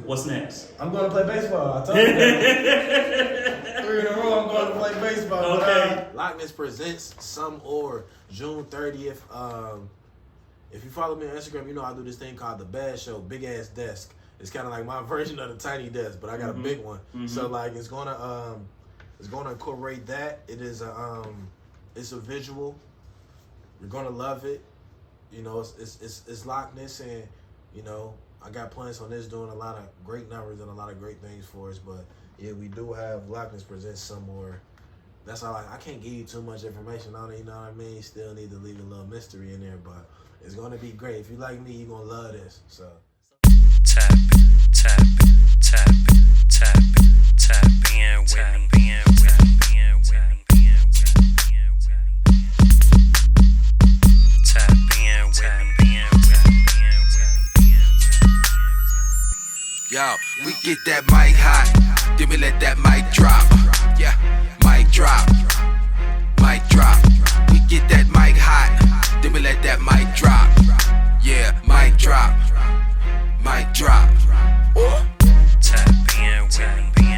What's next? I'm going to play baseball. I told you that. 3 in a row, I'm going to play baseball. Okay. Loch Ness presents Some Or, June 30th. If you follow me on Instagram, you know I do this thing called The Bad Show, Big Ass Desk. It's kind of like my version of the tiny desk, but I got a big one. So like it's gonna incorporate that. It is it's a visual. You're gonna love it. You know, it's Loch Ness, and you know I got plans on this, doing a lot of great numbers and a lot of great things for us. But yeah, we do have Loch Ness presents Some More. That's all. I can't give you too much information on it. You know what I mean? Still need to leave a little mystery in there, but it's gonna be great. If you like me, you're gonna love this. So. Tap in with me. Yo, we get that mic hot, then we let that mic drop. Yeah, mic drop, mic drop. We get that mic hot, then we let that mic drop. Yeah, mic drop, mic drop. Tap in with me.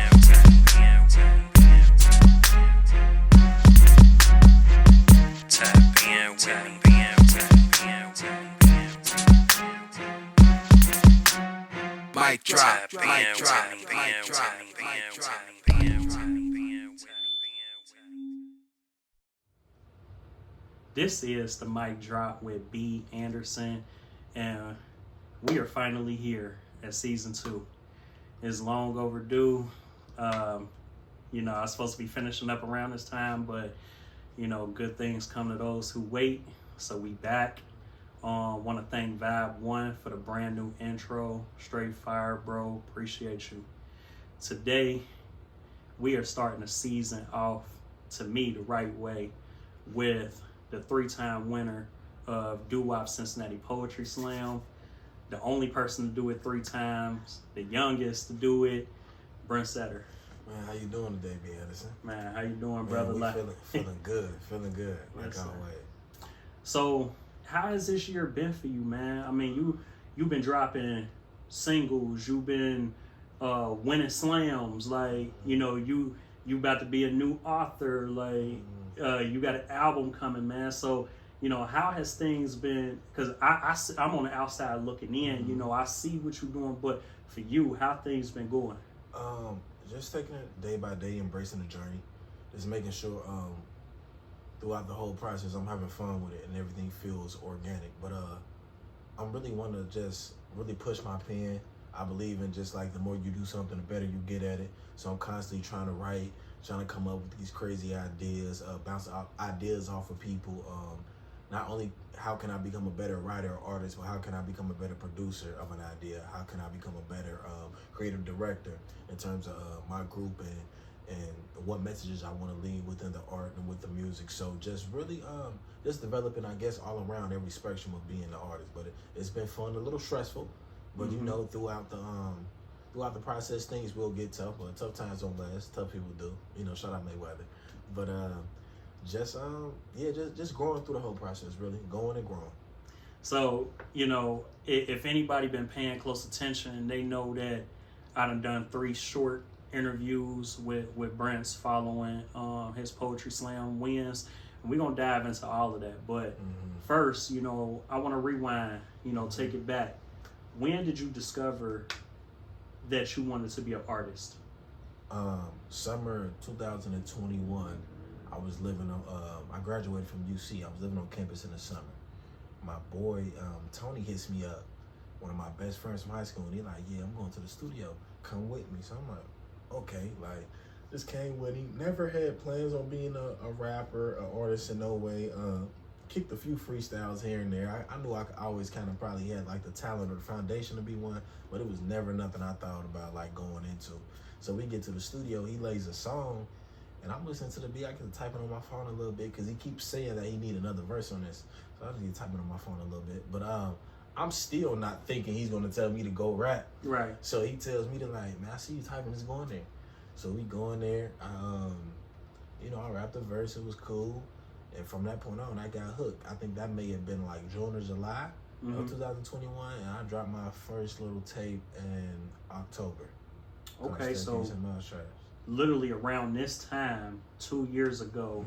Tap in with me. Mic drop, mic drop, mic drop, mic drop. This is the mic drop with B. Anderson, and we are finally here at season 2. It's long overdue. You know, I was supposed to be finishing up around this time, but you know, good things come to those who wait. So we back. Want to thank Vibe 1 for the brand new intro. Straight fire, bro. Appreciate you. Today, we are starting the season off, to me, the right way, with the 3-time winner of Doo-Wop Cincinnati Poetry Slam. The only person to do it 3 times. The youngest to do it, Brince Etter. Man, how you doing today, B. Anderson? Man, how you doing, brother? Man, feeling good, like Yes, always. So, how has this year been for you, man? I mean, you've been dropping singles, you've been winning slams, like, you know, you about to be a new author, like, you got an album coming, man. So, you know, how has things been? Because I'm on the outside looking in, you know, I see what you're doing, but for you, how things been going? Just taking it day by day, embracing the journey, just making sure throughout the whole process I'm having fun with it and everything feels organic. But I'm really want to just really push my pen. I believe in just like the more you do something, the better you get at it. So I'm constantly trying to write, trying to come up with these crazy ideas, bounce ideas off of people. Not only how can I become a better writer or artist, but how can I become a better producer of an idea? How can I become a better creative director in terms of my group and what messages I want to leave within the art and with the music. So just really just developing, I guess, all around every spectrum of being an artist. But it's been fun, a little stressful, but you know, throughout the process, things will get tough. But tough times don't last. Tough people do. You know, shout out Mayweather. But just growing through the whole process, really going and growing. So, you know, if anybody been paying close attention, they know that I done 3 short interviews with Brince following his Poetry Slam wins. And we're going to dive into all of that. But first, you know, I want to rewind, you know, take it back. When did you discover that you wanted to be an artist? Summer 2021. I was living on, I graduated from UC. I was living on campus in the summer. My boy, Tony, hits me up, one of my best friends from high school, and he's like, yeah, I'm going to the studio. Come with me. So I'm like, okay, like, just came with him. Never had plans on being a rapper, an artist in no way. Kicked a few freestyles here and there. I knew I always kind of probably had like the talent or the foundation to be one, but it was never nothing I thought about like going into. So we get to the studio, he lays a song, and I'm listening to the beat. I can type it on my phone a little bit because he keeps saying that he need another verse on this. So I just need to type it on my phone a little bit. But I'm still not thinking he's gonna tell me to go rap. Right. So he tells me to like, man, I see you typing, let's go in there. So we go in there. You know, I rapped the verse. It was cool. And from that point on, I got hooked. I think that may have been like June or July. of 2021, and I dropped my first little tape in October. Okay, so literally around this time, 2 years ago,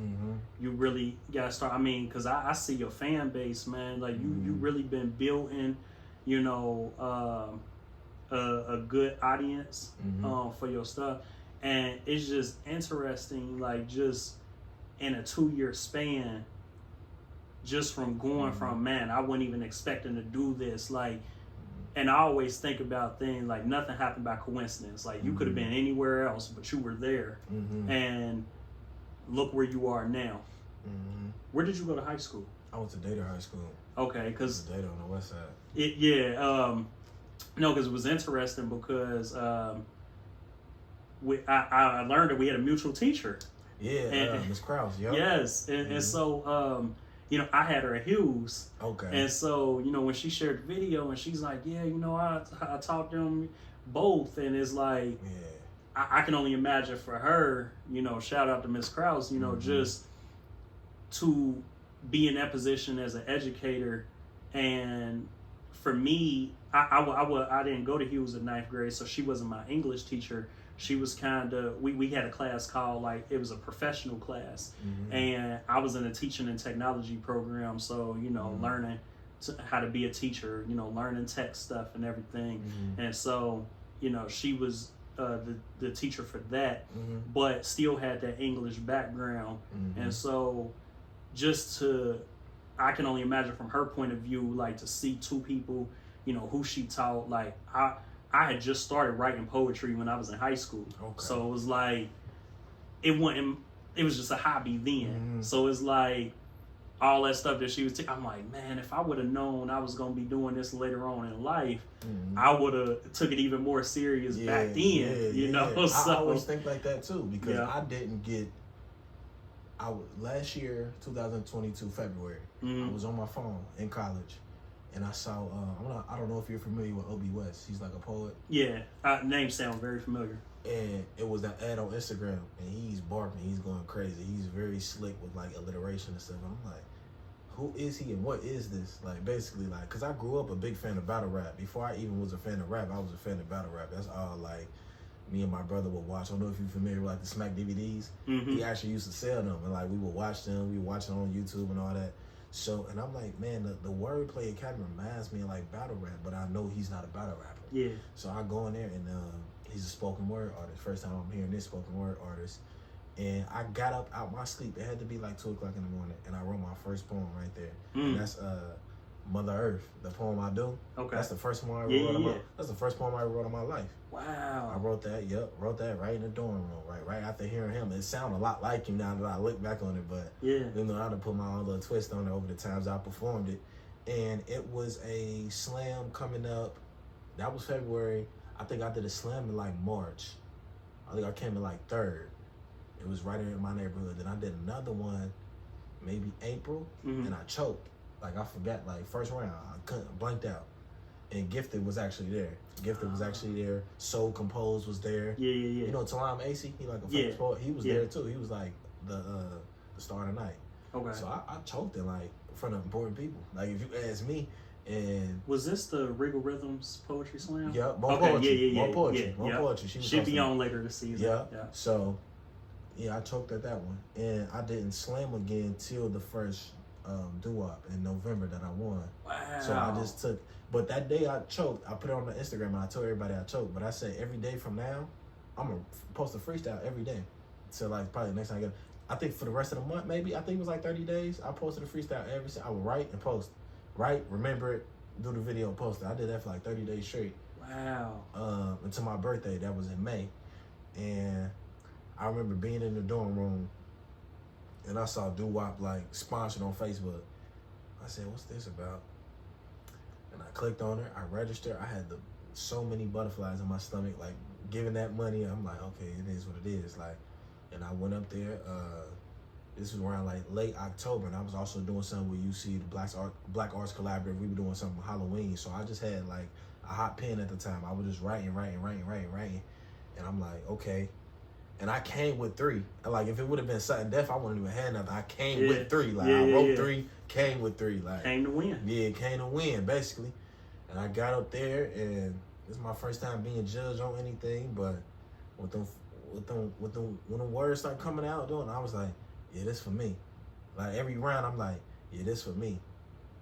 you really got to start. I mean, because I see your fan base, man. Like, you really been building, you know, a good audience for your stuff. And it's just interesting, like, just in a 2-year span, just from going from, man, I wasn't even expecting to do this, like, and I always think about things like nothing happened by coincidence. Like, you could have been anywhere else, but you were there, and look where you are now. Where did you go to high school? I went to Data High School. Okay, because Data on the west side. No, because it was interesting because I learned that we had a mutual teacher. Yeah, Miss Krause. Yep. Yes, and so you know, I had her at Hughes. Okay. And so, you know, when she shared the video and she's like, yeah, you know, I taught them both, and it's like, I can only imagine for her, you know, shout out to Miss Krause, you know, just to be in that position as an educator. And for me, I didn't go to Hughes in 9th grade, so she wasn't my English teacher. She was kind of, we had a class called, like, it was a professional class. And I was in a teaching and technology program. So, you know, learning how to be a teacher, you know, learning tech stuff and everything. And so, you know, she was the teacher for that, but still had that English background. And so I can only imagine from her point of view, like, to see two people, you know, who she taught. Like, I had just started writing poetry when I was in high school. Okay. So it was like, it was just a hobby then. So it's like, all that stuff that she was I'm like, man, if I would have known I was going to be doing this later on in life, I would have took it even more serious back then, you know? So, I always think like that too, because I didn't get, last year, 2022, February, I was on my phone in college. And I saw, I don't know if you're familiar with Obi West. He's like a poet. Yeah, name sounds very familiar. And it was that ad on Instagram, and he's barking, he's going crazy. He's very slick with, like, alliteration and stuff. And I'm like, who is he and what is this? Like, basically, like, because I grew up a big fan of battle rap. Before I even was a fan of rap, I was a fan of battle rap. That's all, like, me and my brother would watch. I don't know if you're familiar with, like, the Smack DVDs. He actually used to sell them, and, like, we would watch them. We would watch them on YouTube and all that. So, and I'm like, man, the Wordplay Academy reminds me of, like, battle rap, but I know he's not a battle rapper. Yeah. So I go in there, and he's a spoken word artist. First time I'm hearing this spoken word artist. And I got up out my sleep. It had to be like 2 o'clock in the morning, and I wrote my first poem right there. And that's Mother Earth, the poem I do. Okay. That's the first one I wrote. That's the first poem I wrote in my life. Wow. I wrote that. Wrote that right in the dorm room, right after hearing him. It sounded a lot like him now that I look back on it, but you know, I had to put my own little twist on it over the times I performed it. And it was a slam coming up. That was February. I think I did a slam in, like, March. I think I came in, like, 3rd. It was right in my neighborhood. Then I did another one, maybe April, and I choked. Like, I forgot, like, first round, I blanked out. And Gifted was actually there. Soul Composed was there. You know, Talam AC, he like a famous poet. He was there too. He was like the star of the night. Okay. So I choked it, like, in front of important people. Like, if you ask me. And was this the Regal Rhythms Poetry Slam? Yeah, more poetry. More poetry. She'll be on later this season. Yeah. So, I choked at that one. And I didn't slam again till the first doo-wop in November that I won. Wow. So I just took, but that day I choked, I put it on my Instagram and I told everybody I choked, but I said every day from now, I'm going to post a freestyle every day. So, like, probably next time I get, I think for the rest of the month, maybe, I think it was like 30 days, I posted a freestyle I would write and post. Write, remember it, do the video, and post it. I did that for like 30 days straight. Wow. Until my birthday, that was in May. And I remember being in the dorm room and I saw doo-wop, like, sponsored on Facebook. I said, what's this about? And I clicked on it, I registered, I had so many butterflies in my stomach, like, giving that money, I'm like, okay, it is what it is. Like, and I went up there, this was around, like, late October, and I was also doing something with UC, the Black Arts Collaborative. We were doing something with Halloween, so I just had, like, a hot pen at the time. I was just writing, and I'm like, okay. And I came with 3. Like, if it would have been sudden death, I wouldn't even had nothing. I came Yeah. with 3. Like, Yeah, I wrote yeah. 3, came with 3. Like, Came to win. yeah, came to win, basically. And I got up there, and this is my first time being judged on anything. But when the words start coming out, doing, I was like, yeah, this for me. Like, every round, I'm like, yeah, this for me.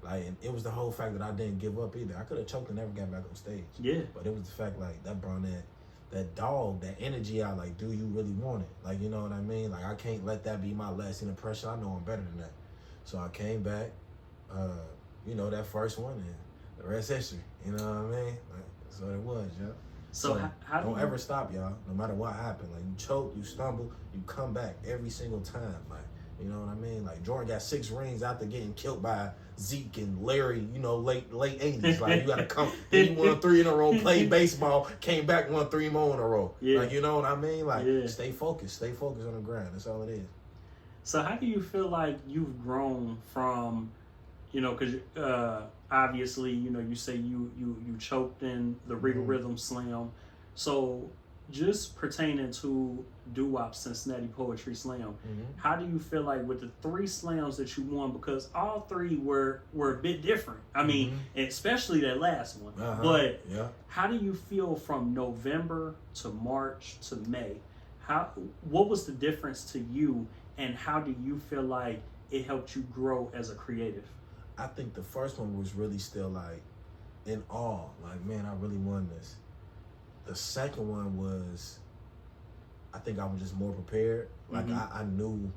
Like, and it was the whole fact that I didn't give up either. I could have choked and never got back on stage. Yeah. But it was the fact, like, that brought that dog, that energy out. Like, do you really want it? Like, you know what I mean? Like, I can't let that be my lasting impression. I know I'm better than that. So I came back, you know, that first one, and the rest history. You know what I mean? Like, that's what it was, yeah. So how don't ever stop, y'all. No matter what happened. Like, you choke, you stumble, you come back every single time. Like, you know what I mean? Like, Jordan got 6 rings after getting killed by Zeke and Larry, you know, late 80s. Like, you got to come. Then he won 3 in a row, played baseball, came back, won 3 more in a row. Yeah. Like, you know what I mean? Like, yeah. Stay focused on the grind. That's all it is. So how do you feel like you've grown from, you know, because obviously, you know, you say you choked in the Regal Rhythm Slam. So just pertaining to Doo-Wop Cincinnati Poetry Slam, how do you feel like with the 3 slams that you won, because all 3 were a bit different. I mean, especially that last one. But how do you feel from November to March to May? What was the difference to you, and how do you feel like it helped you grow as a creative? I think the first one was really still like in awe. Like, man, I really won this. The second one was, I think I was just more prepared. Like, I knew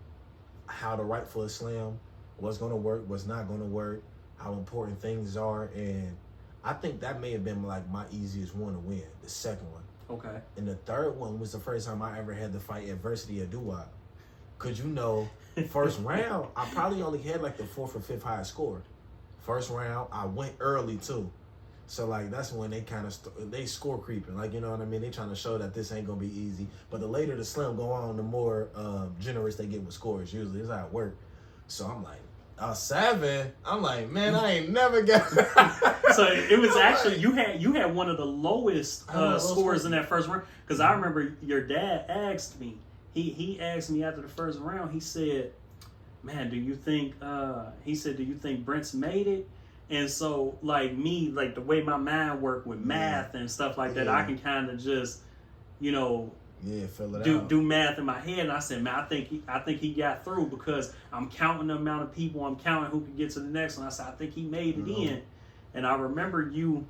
how to write for a slam, what's going to work, what's not going to work, how important things are. And I think that may have been like my easiest one to win, the second one. Okay. And the third one was the first time I ever had to fight adversity at doo-wop. Because, you know, first round, I probably only had like the 4th or 5th highest score. First round, I went early too. So, like, that's when they kind of, they score creeping. Like, you know what I mean? They trying to show that this ain't going to be easy. But the later the slam go on, the more generous they get with scores. Usually, that's how it works. So, I'm like, 7? I'm like, man, I ain't never got So, it was actually, you had one of the lowest scores in that first round. Because I remember your dad asked me, he asked me after the first round, he said, man, do you think Brince made it? And so, like me, like the way my mind worked with math and stuff like that, I can kind of just, you know, fill it do math in my head. And I said, man, I think he got through, because I'm counting the amount of people, I'm counting who could get to the next one. I said, I think he made it in. And I remember you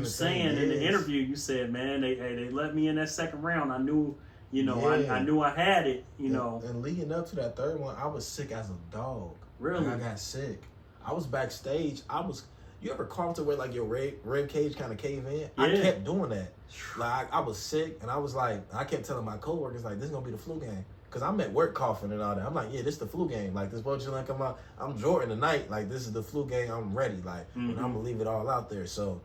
saying in the interview, you said, man, they let me in that second round. I knew, you know, I knew I had it, you know. And leading up to that third one, I was sick as a dog. Really? Like, I got sick. I was backstage. You ever cough to where like your rib cage kind of cave in? Yeah. I kept doing that. Like, I was sick, and I was like, I kept telling my coworkers, like, this is going to be the flu game. Because I'm at work coughing and all that. I'm like, yeah, this is the flu game. Like, this boat like I'm Jordan tonight. Like, this is the flu game. I'm ready. Like, and I'm going to leave it all out there. So,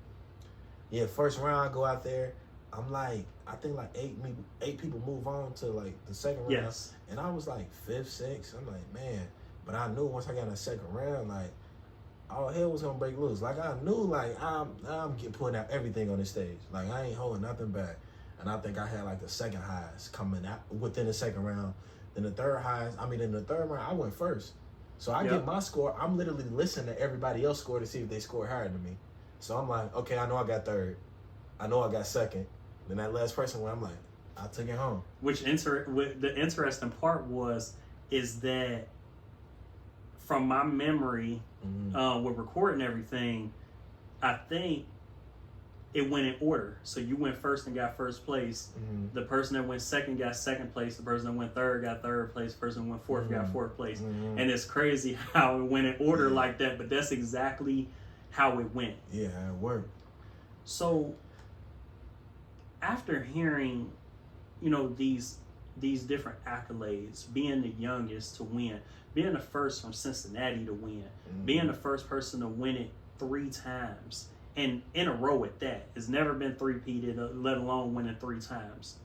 yeah, first round, I go out there. I'm like, I think like 8 people move on to like the second round. Yes. And I was like 5th, 6th. I'm like, man. But I knew once I got in the second round, like, all hell was gonna break loose. Like, I knew, like, I'm putting out everything on this stage. Like, I ain't holding nothing back. And I think I had like the second highest coming out within the second round. Then the third highest. In the third round, I went first. So I get my score. I'm literally listening to everybody else score to see if they score higher than me. So I'm like, okay, I know I got third. I know I got second. Then that last person where I'm like, I took it home. The interesting part is that from my memory, with recording everything, I think it went in order. So you went first and got first place. The person that went second got second place. The person that went third got third place. The person that went fourth got fourth place. And it's crazy how it went in order like that, but that's exactly how it went. Yeah, it worked. So after hearing, you know, these different accolades, being the youngest to win, being the first from Cincinnati to win, being the first person to win it 3 times, and in a row at that, it's never been three-peated, let alone winning 3 times.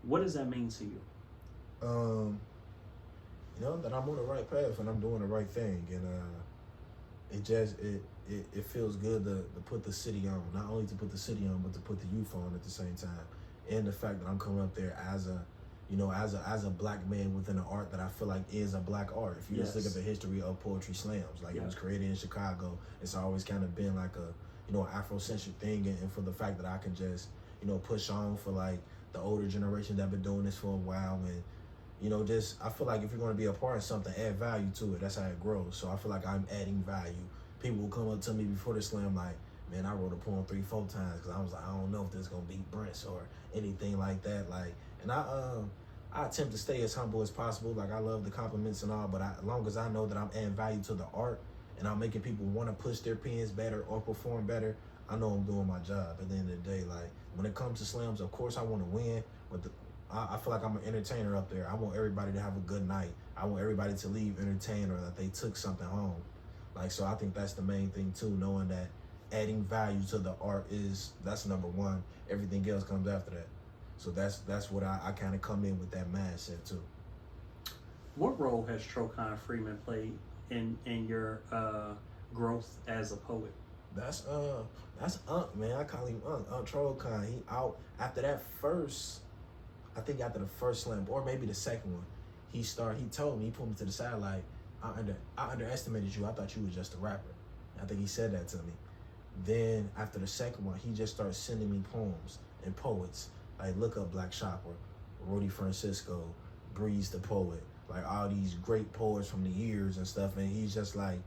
What does that mean to you? You know, that I'm on the right path and I'm doing the right thing, and it feels good to put the city on. Not only to put the city on, but to put the youth on at the same time. And the fact that I'm coming up there as a you know, as a black man within an art that I feel like is a black art. If you just look at the history of poetry slams, like it was created in Chicago, it's always kind of been like a, you know, Afrocentric thing, and for the fact that I can just, you know, push on for like the older generation that been doing this for a while, and you know, just I feel like if you're going to be a part of something, add value to it. That's how it grows. So I feel like I'm adding value. People will come up to me before the slam like, man, I wrote a poem 3-4 times because I was like, I don't know if this is gonna beat Brince or anything like that. Like, and I attempt to stay as humble as possible. Like, I love the compliments and all, but as long as I know that I'm adding value to the art and I'm making people want to push their pens better or perform better, I know I'm doing my job. At the end of the day, like when it comes to slams, of course I want to win, but I feel like I'm an entertainer up there. I want everybody to have a good night. I want everybody to leave entertained or that they took something home. Like, so I think that's the main thing too, knowing that adding value to the art that's number one. Everything else comes after that. So that's what I kind of come in with that mindset too. What role has Trokon Freeman played in your growth as a poet? That's Unc, man. I call him Unc Trokon. He out after that first, I think after the first slam, or maybe the second one, he told me, he put me to the side like, I underestimated you. I thought you were just a rapper. I think he said that to me. Then after the second one, he just started sending me poems and poets. Like, look up Black Chopper, Rudy Francisco, Breeze the Poet, like all these great poets from the years and stuff. And he's just like,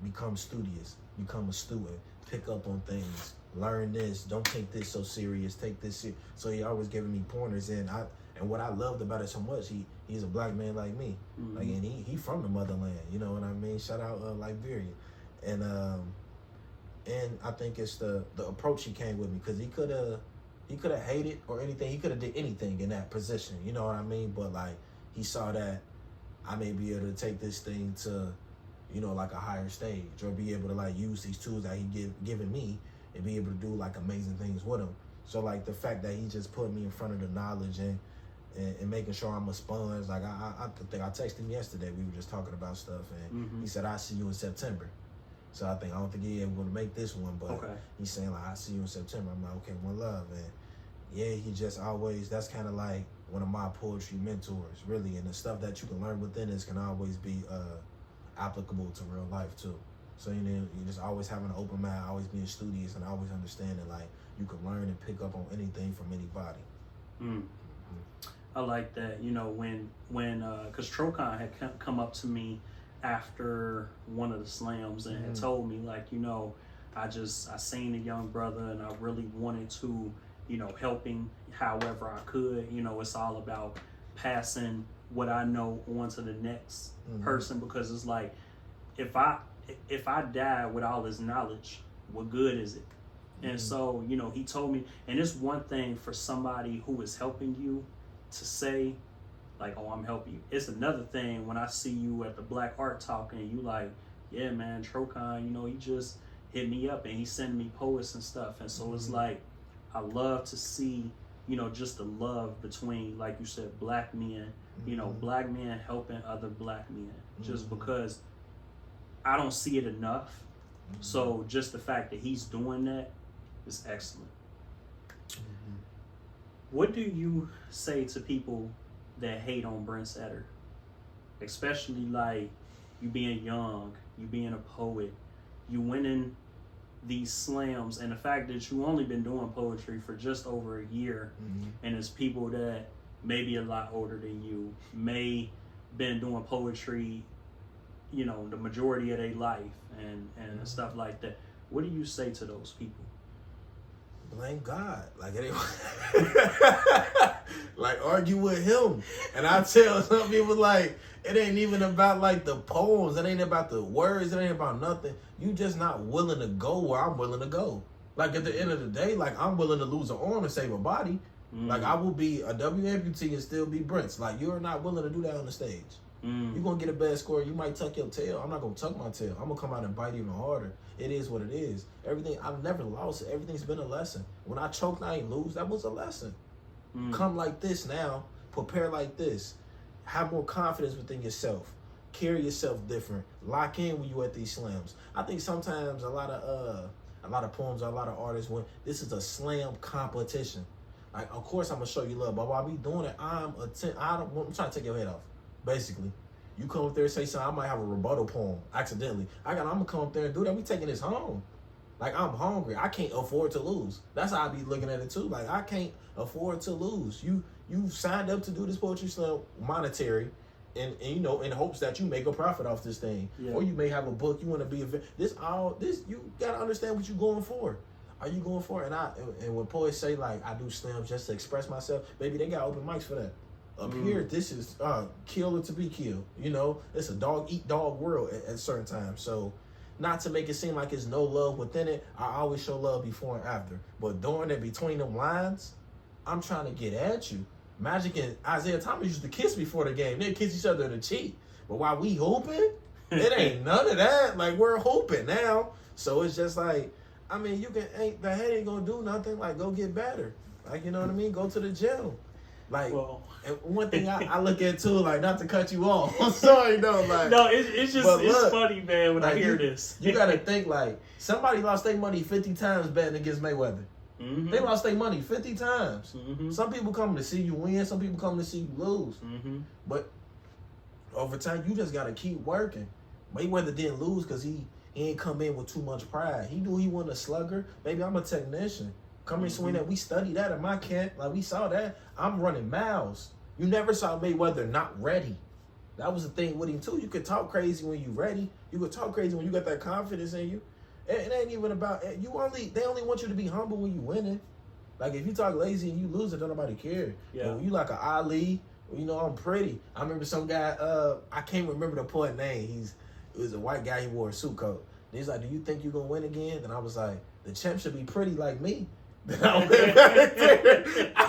become studious, become a student, pick up on things, learn this, don't take this so serious, take this serious. So he always giving me pointers, and what I loved about it so much, he's a black man like me, like, and he from the motherland, you know what I mean? Shout out Liberia, and I think it's the approach he came with me, because he could have hated or anything, he could have did anything in that position, you know what I mean? But like, he saw that I may be able to take this thing to, you know, like a higher stage, or be able to like use these tools that he given me and be able to do like amazing things with them. So like the fact that he just put me in front of the knowledge and making sure I'm a sponge. Like I think I texted him yesterday. We were just talking about stuff, and he said, "I'll see you in September." So I don't think he ever going to make this one, but he's saying like, "I'll see you in September." I'm like, okay, one love. And yeah, he just always, that's kind of like one of my poetry mentors, really. And the stuff that you can learn within this can always be applicable to real life too. So, you know, you just always having an open mind, always being studious, and always understanding like you can learn and pick up on anything from anybody. I like that. You know, when because Trokon had come up to me after one of the slams and had told me, like, you know, I seen a young brother and I really wanted to, you know, helping however I could. You know, it's all about passing what I know on to the next person, because it's like, if I die with all this knowledge, what good is it? And so, you know, he told me, and it's one thing for somebody who is helping you to say, like, oh, I'm helping you. It's another thing when I see you at the Black Art Talk and you like, yeah, man, Trokon, you know, he just hit me up and he sent me poets and stuff. And so it's like, I love to see, you know, just the love between, like you said, black men, you know, black men helping other black men, just because I don't see it enough. So just the fact that he's doing that is excellent. What do you say to people that hate on Brince Etter? Especially like you being young, you being a poet, you winning these slams, and the fact that you only been doing poetry for just over a year, and it's people that may be a lot older than you, may been doing poetry, you know, the majority of their life and stuff like that. What do you say to those people? Blame God. Like, it ain't like, argue with him. And I tell some people, like, it ain't even about like the poems, it ain't about the words, it ain't about nothing. You just not willing to go where I'm willing to go. Like, at the end of the day, like, I'm willing to lose an arm to save a body. Like, I will be a W amputee and still be Brince. Like, you're not willing to do that on the stage. You're gonna get a bad score, you might tuck your tail. I'm not gonna tuck my tail. I'm gonna come out and bite even harder. It is what it is. Everything, I've never lost. Everything's been a lesson. When I choked, I ain't lose. That was a lesson. Come like this now. Prepare like this. Have more confidence within yourself. Carry yourself different. Lock in when you at these slams. I think sometimes a lot of poems, a lot of artists, when this is a slam competition. Like, of course I'm gonna show you love, but while we doing it, I'm trying to take your head off. Basically, you come up there and say something, I might have a rebuttal poem accidentally. I'm gonna come up there and do that. We taking this home. Like, I'm hungry. I can't afford to lose. That's how I be looking at it too. Like, I can't afford to lose. You signed up to do this poetry slam monetary, and you know, in hopes that you make a profit off this thing, or you may have a book. You want to be this. You gotta understand what you're going for. Are you going for it? And when poets say, like, I do slams just to express myself, baby, they got open mics for that. Up here, this is kill or to be killed. You know, it's a dog eat dog world at certain times. So, not to make it seem like it's no love within it, I always show love before and after. But during and between them lines, I'm trying to get at you. Magic and Isaiah Thomas used to kiss before the game. They'd kiss each other in the cheek. But while we hooping, it ain't none of that. Like, we're hooping now. So it's just like, I mean, the head ain't gonna do nothing. Like, go get better. Like, you know what I mean? Go to the gym. Like, and one thing I look at too, like, not to cut you off. I'm sorry, no, like, no, it's just it's funny, man, when like, I hear this. You gotta think, like, somebody lost their money 50 times betting against Mayweather. Mm-hmm. They lost their money 50 times. Mm-hmm. Some people come to see you win. Some people come to see you lose. Mm-hmm. But over time, you just gotta keep working. Mayweather didn't lose because he ain't come in with too much pride. He knew he wasn't a slugger. Maybe I'm a technician. Come in swing that. We studied that in my camp. Like, we saw that. I'm running miles. You never saw Mayweather not ready. That was the thing with him too. You could talk crazy when you ready. You could talk crazy when you got that confidence in you. It ain't even about you. They only want you to be humble when you winning. Like, if you talk lazy and you lose it, don't nobody care. Yeah. But when you like an Ali, you know, I'm pretty. I remember some guy. I can't remember the poet name. It was a white guy. He wore a suit coat. And he's like, "Do you think you're gonna win again?" And I was like, "The champ should be pretty like me." Then I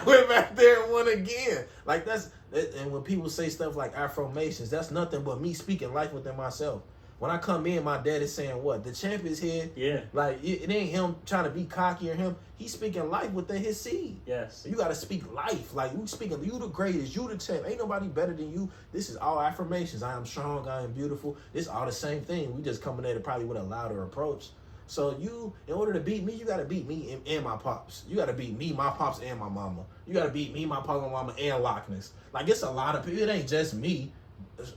went back there and won again. Like, and when people say stuff like affirmations, that's nothing but me speaking life within myself. When I come in, my dad is saying, what? The champ is here. Yeah. Like, it ain't him trying to be cocky or him. He's speaking life within his seed. Yes. You got to speak life. Like, you speaking, you the greatest, you the champ. Ain't nobody better than you. This is all affirmations. I am strong, I am beautiful. It's all the same thing. We just coming at it probably with a louder approach. So in order to beat me, you got to beat me and my pops. You got to beat me, my pops, and my mama. You got to beat me, my papa, my mama, and Loch Ness. Like, it's a lot of people. It ain't just me.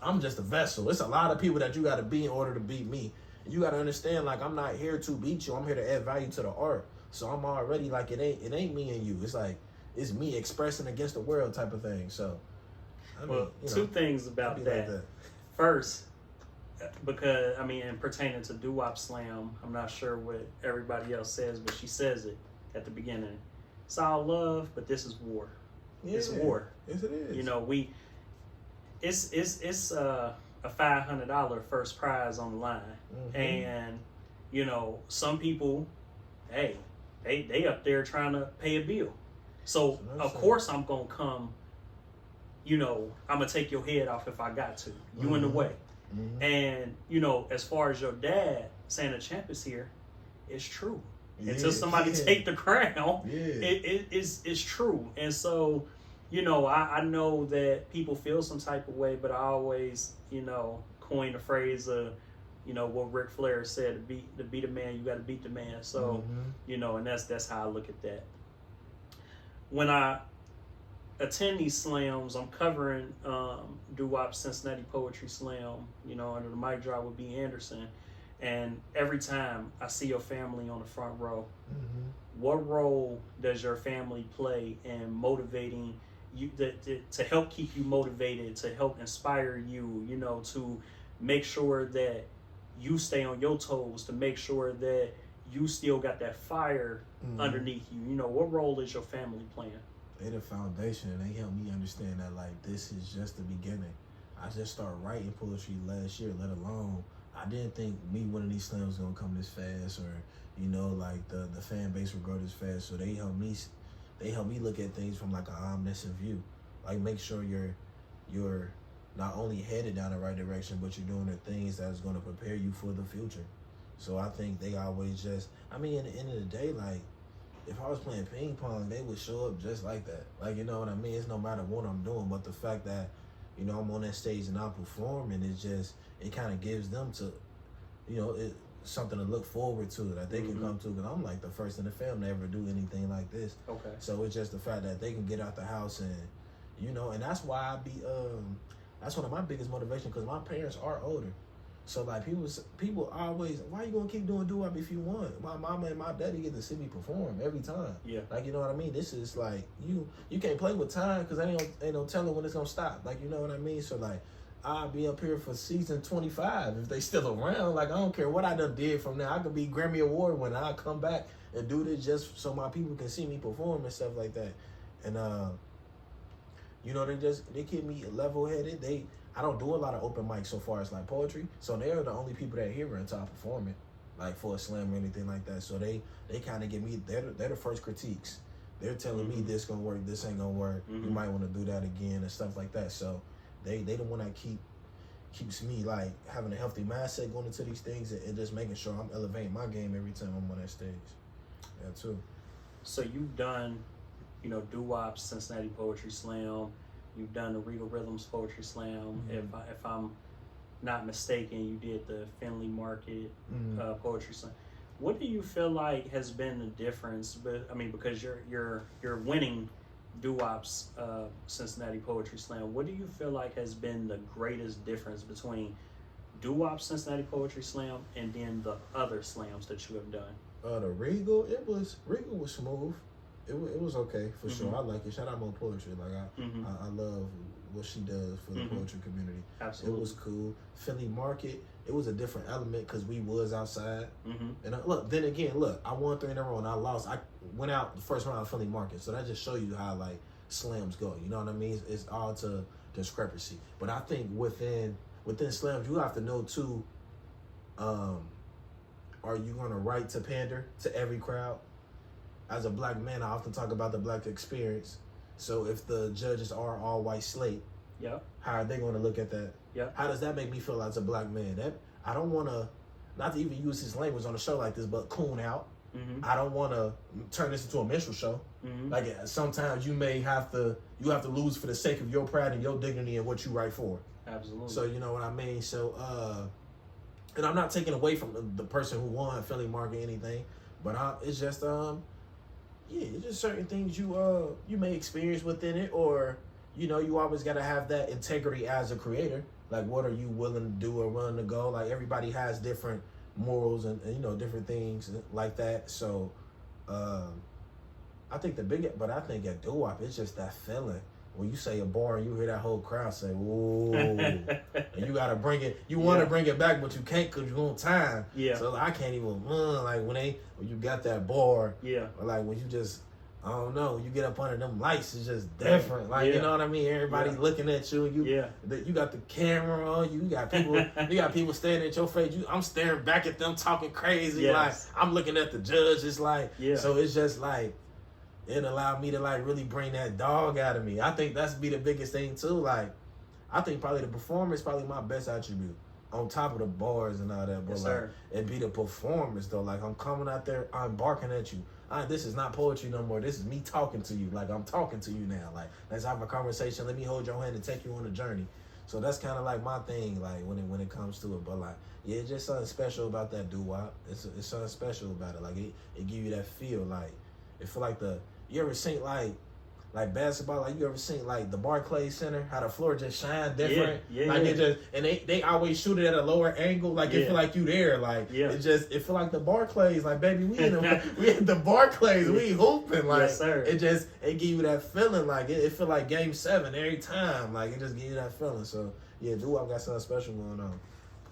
I'm just a vessel. It's a lot of people that you got to be in order to beat me. And you got to understand, like, I'm not here to beat you. I'm here to add value to the art. So I'm already, like, it ain't me and you. It's like, it's me expressing against the world type of thing. So, I mean, two things about that. Like that. First, because, I mean, pertaining to Doo-Wop Slam, I'm not sure what everybody else says, but she says it at the beginning. It's all love, but this is war. Yeah. It's war. Yes, it is. You know, it's a $500 first prize on the line. Mm-hmm. And, you know, some people, hey, they up there trying to pay a bill. So, of course, I'm going to come, you know, I'm going to take your head off if I got to. You in the way. Mm-hmm. And, you know, as far as your dad saying the champ is here, it's true. Until somebody take the crown, it's true. And so, you know, I know that people feel some type of way, but I always, you know, coin the phrase of, you know, what Ric Flair said, to beat a man, you got to beat the man. So, you know, and that's how I look at that. When I attend these slams, I'm covering Doo-Wop Cincinnati Poetry Slam, you know, under the mic drop with B. Anderson. And every time I see your family on the front row, what role does your family play in motivating you, to help keep you motivated, to help inspire you, you know, to make sure that you stay on your toes, to make sure that you still got that fire underneath you? You know, what role is your family playing? They're the foundation, and they help me understand that, like, this is just the beginning. I just started writing poetry last year, let alone, I didn't think me winning these slams was gonna come this fast, or, you know, like the fan base would grow this fast. So they help me look at things from like an omniscient view. Like, make sure you're not only headed down the right direction, but you're doing the things that's gonna prepare you for the future. So I think they always just, I mean, at the end of the day, like, if I was playing ping pong, they would show up just like that. Like, you know what I mean? It's no matter what I'm doing, but the fact that, I'm on that stage and I'm performing, it kind of gives them to, something to look forward to that they can come to. Because I'm like the first in the family to ever do anything like this. Okay. So it's just the fact that they can get out the house and, you know, and that's why I be that's one of my biggest motivations, because my parents are older. So like people always, why you gonna keep doing doo-wop if you want? My mama and my daddy get to see me perform every time. Yeah. Like, you know what I mean? This is like you can't play with time, because ain't no telling when it's gonna stop. Like, you know what I mean? So like I'll be up here for season 25 if they still around. Like, I don't care what I done did from now. I could be Grammy Award winner. I'll come back and do this just so my people can see me perform and stuff like that. And you know, they keep me level headed. I don't do a lot of open mics so far as like poetry. So they're the only people that hear it until I perform it, like for a slam or anything like that. So they kind of give me, they're the first critiques. They're telling me this gonna work, this ain't gonna work. You might want to do that again and stuff like that. So they the one that keeps me like having a healthy mindset going into these things, and just making sure I'm elevating my game every time I'm on that stage. Yeah, too. So you've done, you know, doo-wop, Cincinnati Poetry Slam. You've done the Regal Rhythms Poetry Slam. If I'm not mistaken, you did the Findlay Market Poetry Slam. What do you feel like has been the difference? But I mean, because you're winning doo-wop's Cincinnati Poetry Slam. What do you feel like has been the greatest difference between doo-wop Cincinnati Poetry Slam and then the other slams that you have done? The Regal was smooth. It was okay for sure. I like it. Shout out Mo Poetry. Like I love what she does for the poetry community. Absolutely. It was cool. Philly Market, it was a different element because we was outside. And then again, I won 3 in a row and I lost. I went out the first round of Philly Market, so that just show you how like slams go. You know what I mean? It's all to discrepancy. But I think within slams, you have to know too. Are you gonna write to pander to every crowd? As a black man, I often talk about the black experience. So if the judges are all white slate, how are they going to look at that? How does that make me feel as a black man? That I don't want to, not to even use his language on a show like this, but coon out. I don't want to turn this into a minstrel show. Like sometimes you have to lose for the sake of your pride and your dignity and what you write for. Absolutely. So you know what I mean. So and I'm not taking away from the person who won Philly Market or anything, but it's just it's just certain things you may experience within it, or you know, you always got to have that integrity as a creator. Like, what are you willing to do or willing to go? Like, everybody has different morals and you know, different things like that. So I think I think at doo-wop, it's just that feeling when you say a bar and you hear that whole crowd say, "Ooh," and you gotta bring it. You want to bring it back, but you can't because you're on time. So I can't even like when you got that bar. Or like when you just, I don't know, you get up under them lights, it's just different. Like you know what I mean? Everybody's looking at you. You got the camera on. You got people staring at your face. I'm staring back at them talking crazy. Like I'm looking at the judge. It's like so. It's just like. It allowed me to like really bring that dog out of me. I think that's be the biggest thing too. Like, I think probably the performance probably my best attribute on top of the bars and all that. But it be the performance though. Like I'm coming out there, I'm barking at you. This is not poetry no more. This is me talking to you. Like I'm talking to you now. Like let's have a conversation. Let me hold your hand and take you on a journey. So that's kind of like my thing. Like when it comes to it. But like it's just something special about that doo-wop. It's something special about it. Like it give you that feel. Like it feel like you ever seen like basketball? Like you ever seen like the Barclays Center? How the floor just shine different? They always shoot it at a lower angle. Like it feel like you there. Like it feel like the Barclays. Like baby, we in the Barclays. We hooping. Like it give you that feeling. Like it feel like Game 7 every time. Like it just give you that feeling. So doo-wop got something special going on.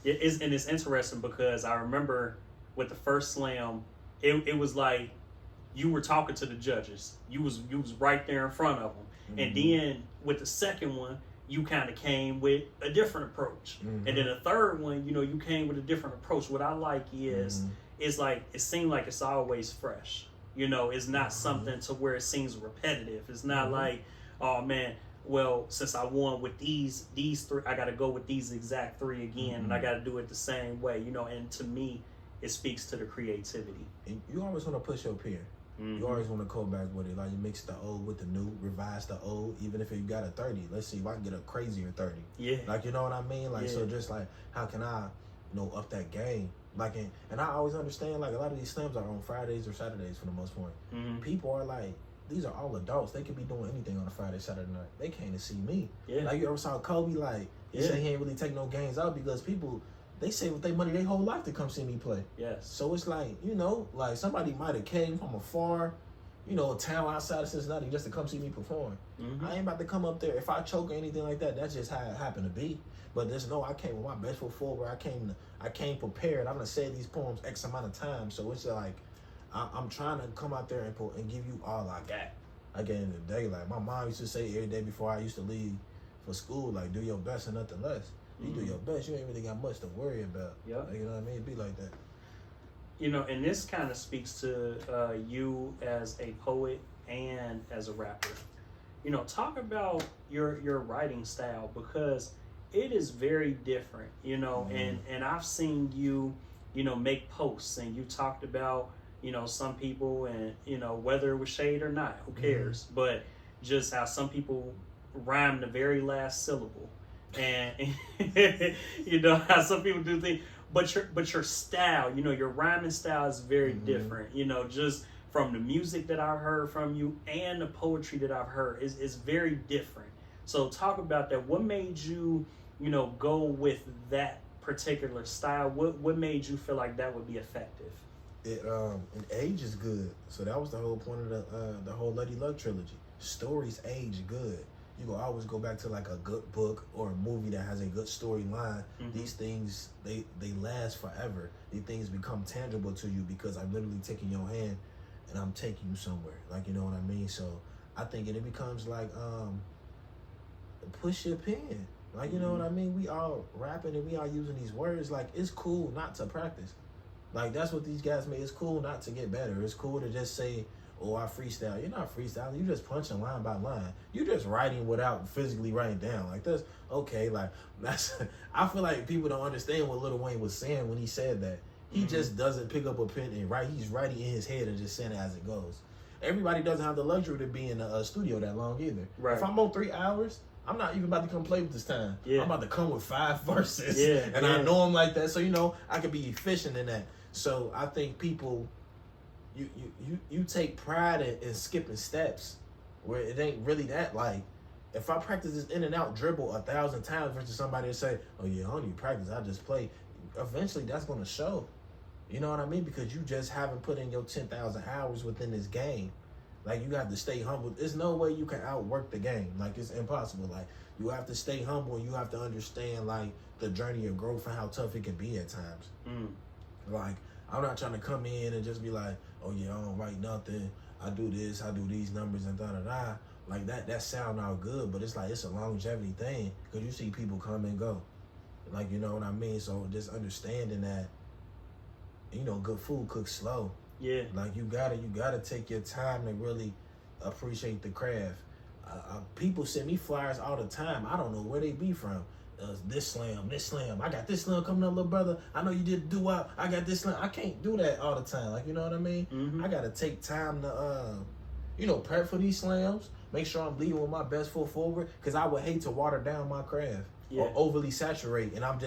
It's interesting because I remember with the first slam, it was like. You were talking to the judges. You was right there in front of them. And then with the second one, you kind of came with a different approach. And then the third one, you know, you came with a different approach. What I like is like it seems like it's always fresh. You know, it's not something to where it seems repetitive. It's not like, oh man, well, since I won with these 3, I got to go with these exact 3 again, and I got to do it the same way. You know, and to me, it speaks to the creativity. And you always want to push your peer. You always want to go back with it. Like you mix the old with the new, revise the old. Even if you got a 30, let's see if I can get a crazier 30. Like you know what I mean? Like so, just like how can I, you know, up that game? Like, and I always understand, like, a lot of these slams are on Fridays or Saturdays for the most part. Mm-hmm. People are like, these are all adults. They could be doing anything on a Friday, Saturday night. They came to see me. Yeah. Like, you ever saw Kobe, like, he said he ain't really take no games out because people, they save with their money their whole life to come see me play. Yes. So it's like, you know, like somebody might have came from afar, you know, a town outside of Cincinnati just to come see me perform. Mm-hmm. I ain't about to come up there. If I choke or anything like that, that's just how it happened to be. But there's no, I came with my best foot forward. I came prepared. I'm gonna say these poems X amount of times. So it's like, I'm trying to come out there and give you all I got. Like, at the end of the day, like my mom used to say every day before I used to leave for school, like, do your best and nothing less. You do your best, you ain't really got much to worry about. Yeah. Like, you know what I mean? It be like that. You know, and this kind of speaks to you as a poet and as a rapper. You know, talk about your writing style, because it is very different, you know, and I've seen you, you know, make posts, and you talked about, you know, some people, and, you know, whether it was shade or not, who cares, but just how some people rhyme the very last syllable, and you know how some people do things, but your style, you know, your rhyming style is very different, you know, just from the music that I've heard from you and the poetry that I've heard is very different. So talk about that. What made you, you know, go with that particular style? What made you feel like that would be effective? And age is good. So that was the whole point of the whole Lady Luck trilogy. Stories age good. You can always go back to like a good book or a movie that has a good storyline. These things, they last forever. These things become tangible to you because I'm literally taking your hand and I'm taking you somewhere. Like, you know what I mean? So I think it becomes like push your pen. Like, you know what I mean? We all rapping and we all using these words. Like, it's cool not to practice. Like, that's what these guys make. It's cool not to get better. It's cool to just say, oh, I freestyle. You're not freestyling. You just punching line by line. You're just writing without physically writing down. Like, that's okay. Like, that's. I feel like people don't understand what Lil Wayne was saying when he said that. He just doesn't pick up a pen and write. He's writing in his head and just saying it as it goes. Everybody doesn't have the luxury to be in a studio that long either. Right. If I'm on 3 hours, I'm not even about to come play with this time. Yeah. I'm about to come with 5 verses. Yeah. And I know I'm like that. So, you know, I can be efficient in that. So I think people, you take pride in skipping steps where it ain't really that. Like, if I practice this in and out dribble 1,000 times versus somebody to say, oh yeah, I don't need practice, I just play. Eventually that's going to show. You know what I mean? Because you just haven't put in your 10,000 hours within this game. Like, you have to stay humble. There's no way you can outwork the game. Like, it's impossible. Like, you have to stay humble and you have to understand, like, the journey of growth and how tough it can be at times. Like, I'm not trying to come in and just be like, oh yeah, I don't write nothing. I do this, I do these numbers and da-da-da. Like, that sound all good, but it's like, it's a longevity thing because you see people come and go. Like, you know what I mean? So just understanding that, you know, good food cooks slow. Yeah. Like, you gotta take your time to really appreciate the craft. People send me flyers all the time. I don't know where they be from. This slam. I got this slam coming up, little brother. I know you did doo-wop. I got this slam. I can't do that all the time. Like, you know what I mean? I gotta take time to, you know, prep for these slams. Make sure I'm leading with my best foot forward, because I would hate to water down my craft or overly saturate, and I'm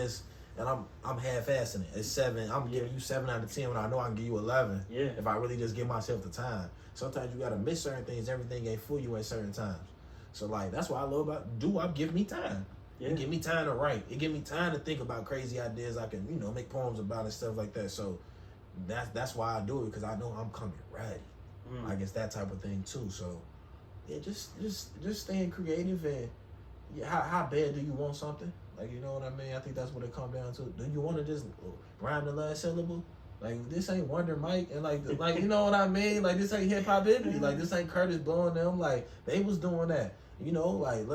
half-assing it. It's 7. I'm giving you 7 out of 10 when I know I can give you 11. Yeah. If I really just give myself the time. Sometimes you gotta miss certain things. Everything ain't for you at certain times. So, like, that's what I love about doo-wop. Give me time. Yeah. It give me time to write. It give me time to think about crazy ideas I can, you know, make poems about and stuff like that. So that's why I do it, because I know I'm coming ready. I guess that type of thing too. So yeah, just staying creative, and how bad do you want something? Like, you know what I mean? I think that's what it comes down to. Do you want to just rhyme the last syllable? Like, this ain't Wonder Mike, and like you know what I mean? Like, this ain't hip hop hippity. Like, this ain't Curtis blowing them. Like, they was doing that. You know, like,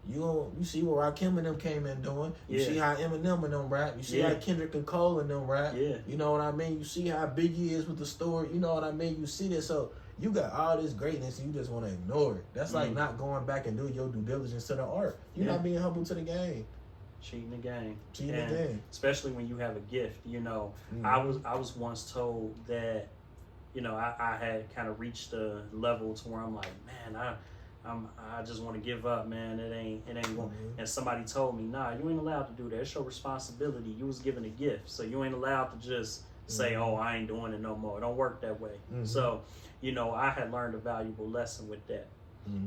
you see what Rakim and them came in doing. You see how Eminem and them rap. You see how Kendrick and Cole and them rap. Yeah. You know what I mean? You see how Biggie is with the story. You know what I mean? You see this. So you got all this greatness and you just want to ignore it. That's like not going back and doing your due diligence to the art. You're not being humble to the game. Cheating the game. Especially when you have a gift. You know, I was once told that, you know, I had kind of reached a level to where I'm like, man, I just want to give up, man. It ain't going. And somebody told me, nah, you ain't allowed to do that. It's your responsibility. You was given a gift, so you ain't allowed to just say, oh, I ain't doing it no more. It don't work that way. So, you know, I had learned a valuable lesson with that.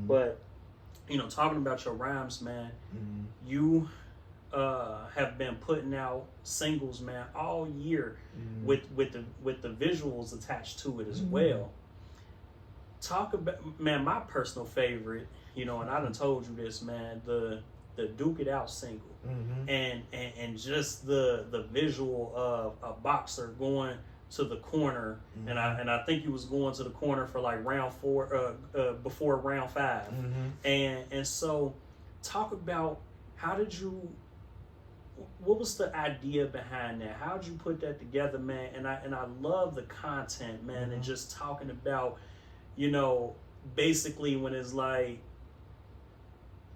But, you know, talking about your rhymes, man, you have been putting out singles, man, all year with the visuals attached to it as well. Talk about, man, my personal favorite, you know, and I done told you this, man, the Duke It Out single, and just the visual of a boxer going to the corner, and I think he was going to the corner for like round 4, before round 5, and so talk about what was the idea behind that? How did you put that together, man? And I love the content, man, and just talking about, you know, basically when it's like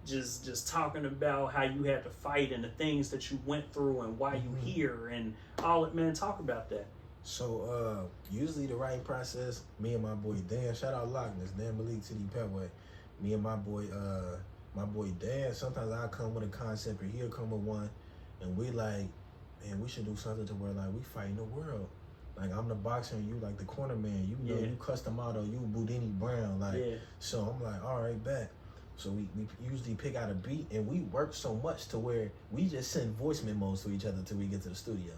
just talking about how you had to fight and the things that you went through and why you here and all it, man. Talk about that. So usually the writing process, me and my boy Dan, shout out Loch Ness, Dan Malik City Petway. Me and my boy Dan, sometimes I come with a concept or he'll come with one, and we like, man, we should do something to where like we fighting the world. Like I'm the boxer and you like the corner man. You know, you custom auto, you Boudini Brown. Like, so I'm like, all right, bet. So we usually pick out a beat and we work so much to where we just send voice memos to each other till we get to the studio.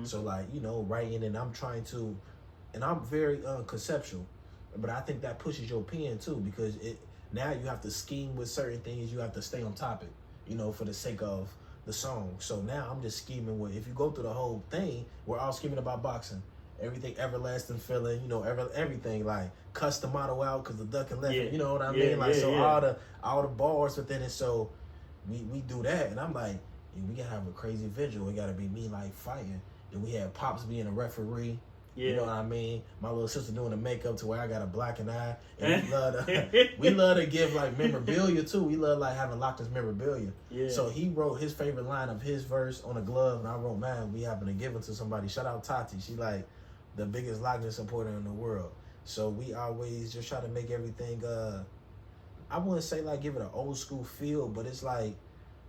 So like, you know, writing, and I'm trying to, and I'm very conceptual, but I think that pushes your pen too, because now you have to scheme with certain things. You have to stay on topic, you know, for the sake of the song. So now I'm just scheming with, if you go through the whole thing, we're all scheming about boxing. Everything, everlasting feeling, you know, everything like cuss the motto out because the duck and left, you know what I mean? Like, so all the bars within it. So we do that, and I'm like, we gotta have a crazy visual. It gotta be me like fighting. Then we had Pops being a referee. You know what I mean? My little sister doing the makeup to where I got a blackened eye. And we love to give like memorabilia too. We love like having Loch Ness memorabilia. So he wrote his favorite line of his verse on a glove, and I wrote mine. We happened to give it to somebody. Shout out Tati. She like the biggest Loch Ness supporter in the world. So we always just try to make everything, I wouldn't say like give it an old school feel, but it's like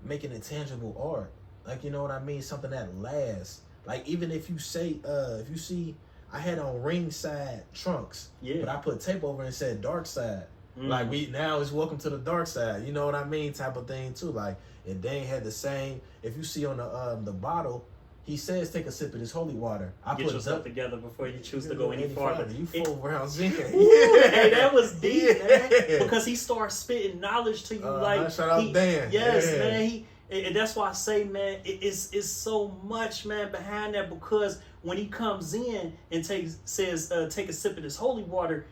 making it tangible art. Like, you know what I mean? Something that lasts. Like, even if you say, if you see, I had on ringside trunks, but I put tape over and said dark side. Like, now it's welcome to the dark side. You know what I mean? Type of thing too. Like, and Dane had the same, if you see on the bottle, he says, take a sip of this holy water. I Get yourself together before you choose to go any farther. You 4 rounds in. Hey, that was deep, man. Because he starts spitting knowledge to you. Like, shout out Dan. Yes, man. And that's why I say, man, it's so much, man, behind that. Because when he comes in and says, take a sip of this holy water,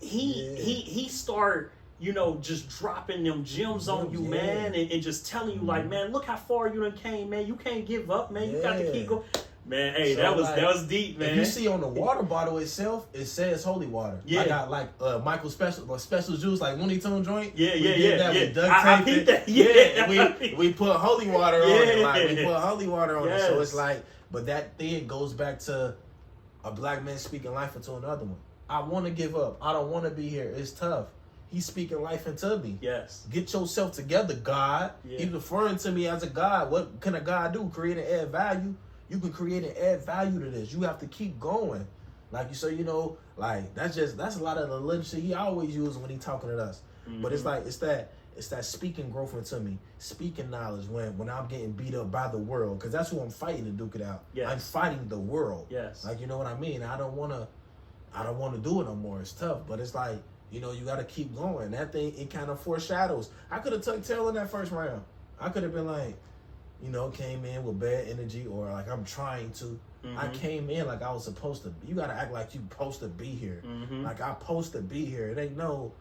he start, you know, just dropping them gems on you, man, and just telling you, like, man, look how far you done came, man. You can't give up, man. You got to keep going. Man, hey, so that was deep, man. If you see on the water bottle itself, it says holy water. I got like Michael special juice, like Looney Tune joint. We peeped that. We put holy water on it. Like, we put holy water on it. So it's like, but that thing goes back to a black man speaking life into another one. I want to give up. I don't want to be here. It's tough. He's speaking life into me. Yes. Get yourself together, God. He's referring to me as a God. What can a God do? Create and add value. You can create and add value to this. You have to keep going. Like, so, you know, like, that's a lot of the literature he always uses when he talking to us. But it's like, it's that speaking growth into me, speaking knowledge when I'm getting beat up by the world, because that's who I'm fighting to duke it out. I'm fighting the world. Like, you know what I mean? I don't want to do it no more. It's tough, but it's like, you know, you got to keep going. That thing, it kind of foreshadows. I could have tucked tail in that first round. I could have been like, you know, came in with bad energy, or like I'm trying to. I came in like I was supposed to. You got to act like you supposed to be here. Like I'm supposed to be here. It ain't no,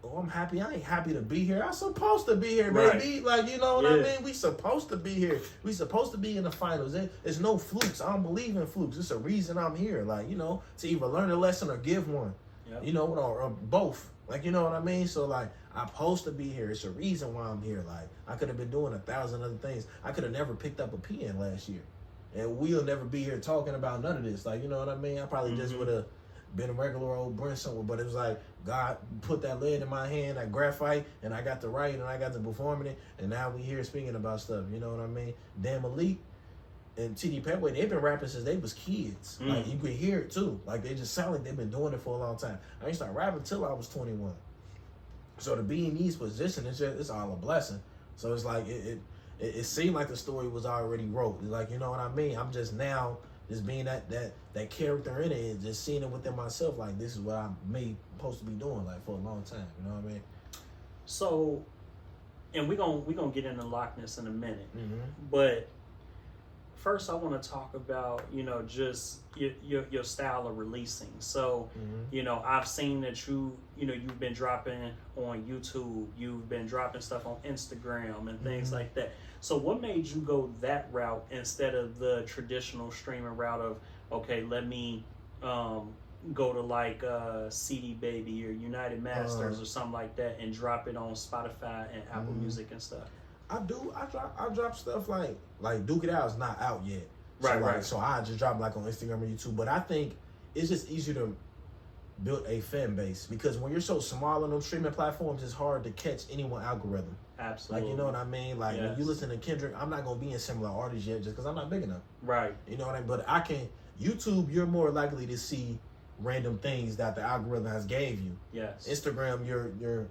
oh, I'm happy. I ain't happy to be here. I'm supposed to be here, baby. Like, you know what I mean? We supposed to be here. We supposed to be in the finals. It's no flukes. I don't believe in flukes. It's a reason I'm here. Like, you know, to either learn a lesson or give one. You know, or both. Like, you know what I mean? So, like, I'm supposed to be here. It's a reason why I'm here. Like, I could have been doing 1,000 other things. I could have never picked up a pen last year. And we'll never be here talking about none of this. Like, you know what I mean? I probably just would have been a regular old Brince somewhere, but it was like God put that lead in my hand, that graphite, and I got to write and I got to performing it, and now we here speaking about stuff. You know what I mean? Dan Malik and TD Petway, they've been rapping since they was kids. Like you could hear it too. Like they just sound like they've been doing it for a long time. I didn't start rapping till I was 21. So to be in these positions, it's all a blessing. So it's like it seemed like the story was already wrote. Like, you know what I mean? I'm just now just being that character in it and just seeing it within myself. Like, this is what I'm supposed to be doing, like, for a long time. You know what I mean? So, and we're gonna get into Lockness in a minute, Mm-hmm. but first I want to talk about, you know, just your style of releasing. So, Mm-hmm. you know, I've seen that you've been dropping on YouTube, you've been dropping stuff on Instagram and things Mm-hmm. like that. So what made you go that route instead of the traditional streaming route of, okay, let me go to like CD Baby or United Masters or something like that and drop it on Spotify and Apple Music and stuff? I drop stuff like Duke It Out is not out yet. Right. So I just drop like on Instagram or YouTube. But I think it's just easier to build a fan base because when you're so small on those streaming platforms, it's hard to catch anyone's algorithm. Absolutely. Like, you know what I mean? Like, Yes. when you listen to Kendrick, I'm not going to be in similar artists yet just because I'm not big enough. Right. You know what I mean? But YouTube, you're more likely to see random things that the algorithm has gave you. Yes. Instagram, you're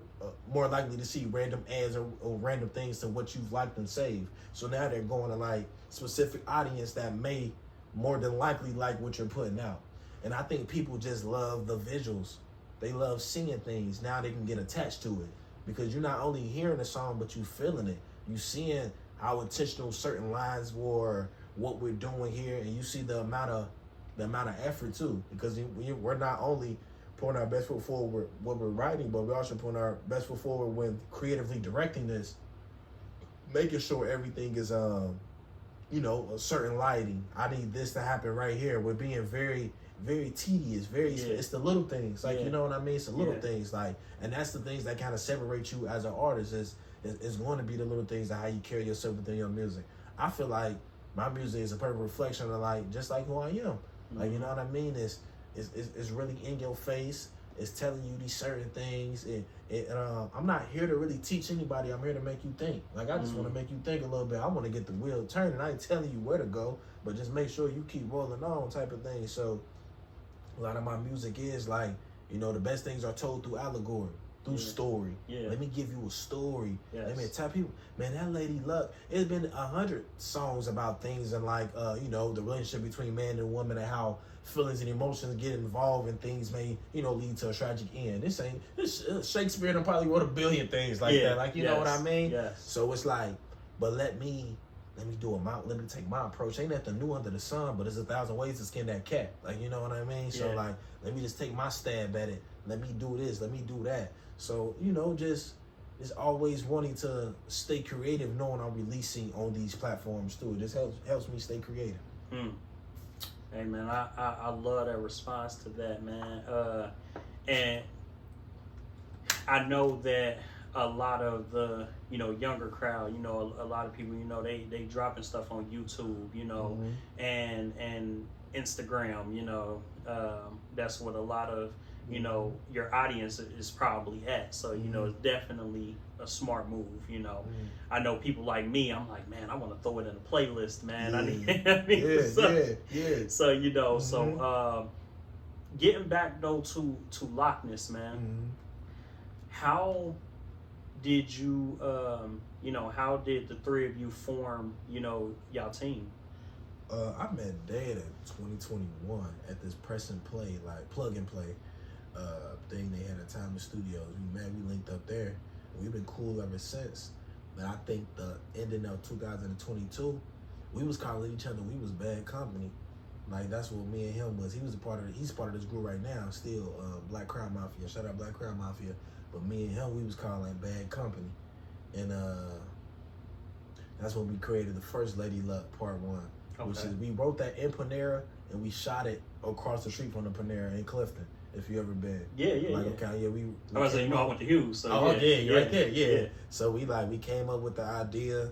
more likely to see random ads or random things to what you've liked and saved. So now they're going to like specific audience that may more than likely like what you're putting out. And I think people just love the visuals. They love seeing things. Now they can get attached to it because you're not only hearing the song, but you feeling it. You seeing how intentional certain lines were, what we're doing here, and you see the amount of effort too. Because we're not only putting our best foot forward what we're writing, but we're also putting our best foot forward when creatively directing this, making sure everything is a certain lighting. I need this to happen right here. We're being very, very tedious. It's the little things, like, you know what I mean? It's the little things, like, and that's the things that kind of separate you as an artist. Is going to be the little things of how you carry yourself within your music. I feel like my music is a perfect reflection of like just like who I am. Like, you know what I mean? It's really in your face. It's telling you these certain things. I'm not here to really teach anybody. I'm here to make you think. Like, I just want to make you think a little bit. I want to get the wheel turning. I ain't telling you where to go, but just make sure you keep rolling on type of thing. So a lot of my music is like, you know, the best things are told through allegory, through story. Yeah. Let me give you a story. Yes. Let me tell people, man, that Lady Luck, it's been 100 songs about things and like, you know, the relationship between man and woman and how feelings and emotions get involved and things may, you know, lead to a tragic end. Shakespeare done probably wrote a billion things like that. Like, you know what I mean? Yes. So it's like, but let me take my approach. Ain't nothing new under the sun, but there's 1,000 ways to skin that cat. Like, you know what I mean? So like, let me just take my stab at it. Let me do this. Let me do that. So, you know, just always wanting to stay creative, knowing I'm releasing on these platforms too. It just helps me stay creative. Hey man, I love that response to that, man. And I know that a lot of the, you know, younger crowd, you know, a lot of people, you know, they dropping stuff on YouTube, you know, and Instagram, you know, that's what a lot of, you know, your audience is probably at. So, you know, it's definitely a smart move, you know. I know people like me, I'm like, man, I want to throw it in a playlist, man. So, you know, so getting back though to Lockness, man, how did you, you know, how did the three of you form, you know, y'all team? I met Dad in 2021 at this press and play, like plug and play thing they had at Time Studios. We linked up there. We've been cool ever since. But I think the ending of 2022, we was calling each other, we was bad company. Like, that's what me and him was. He's part of this group right now, still, Black Crown Mafia. Shout out Black Crown Mafia. But me and him, we was calling bad company. And that's when we created the first Lady Luck Part 1. Okay. Which is, we wrote that in Panera, and we shot it across the street from the Panera in Clifton. If you ever been, okay, we I was saying, you know, I went to Hughes, so right there, So we came up with the idea,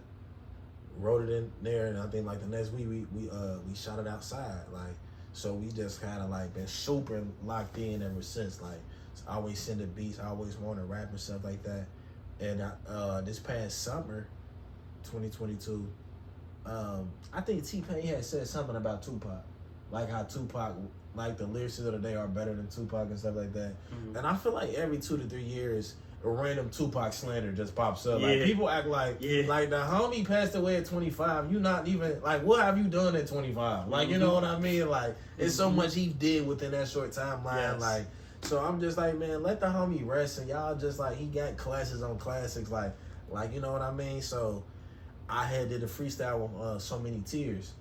wrote it in there, and I think like the next week we shot it outside, like, So we just kind of like been super locked in ever since. Like, I always sending beats, I always want to rap and stuff like that. And this past summer, 2022, I think T-Pain had said something about Tupac, like how Tupac, like the lyrics of the day are better than Tupac and stuff like that. Mm-hmm. And I feel like every 2 to 3 years, a random Tupac slander just pops up. Like, people act like like the homie passed away at 25. You not even like, what have you done at 25? Like, you know what I mean? Like, it's so much he did within that short timeline. Yes. Like, so I'm just like, man, let the homie rest. And y'all just like, he got classes on classics. Like you know what I mean? So I had did a freestyle on So Many Tears,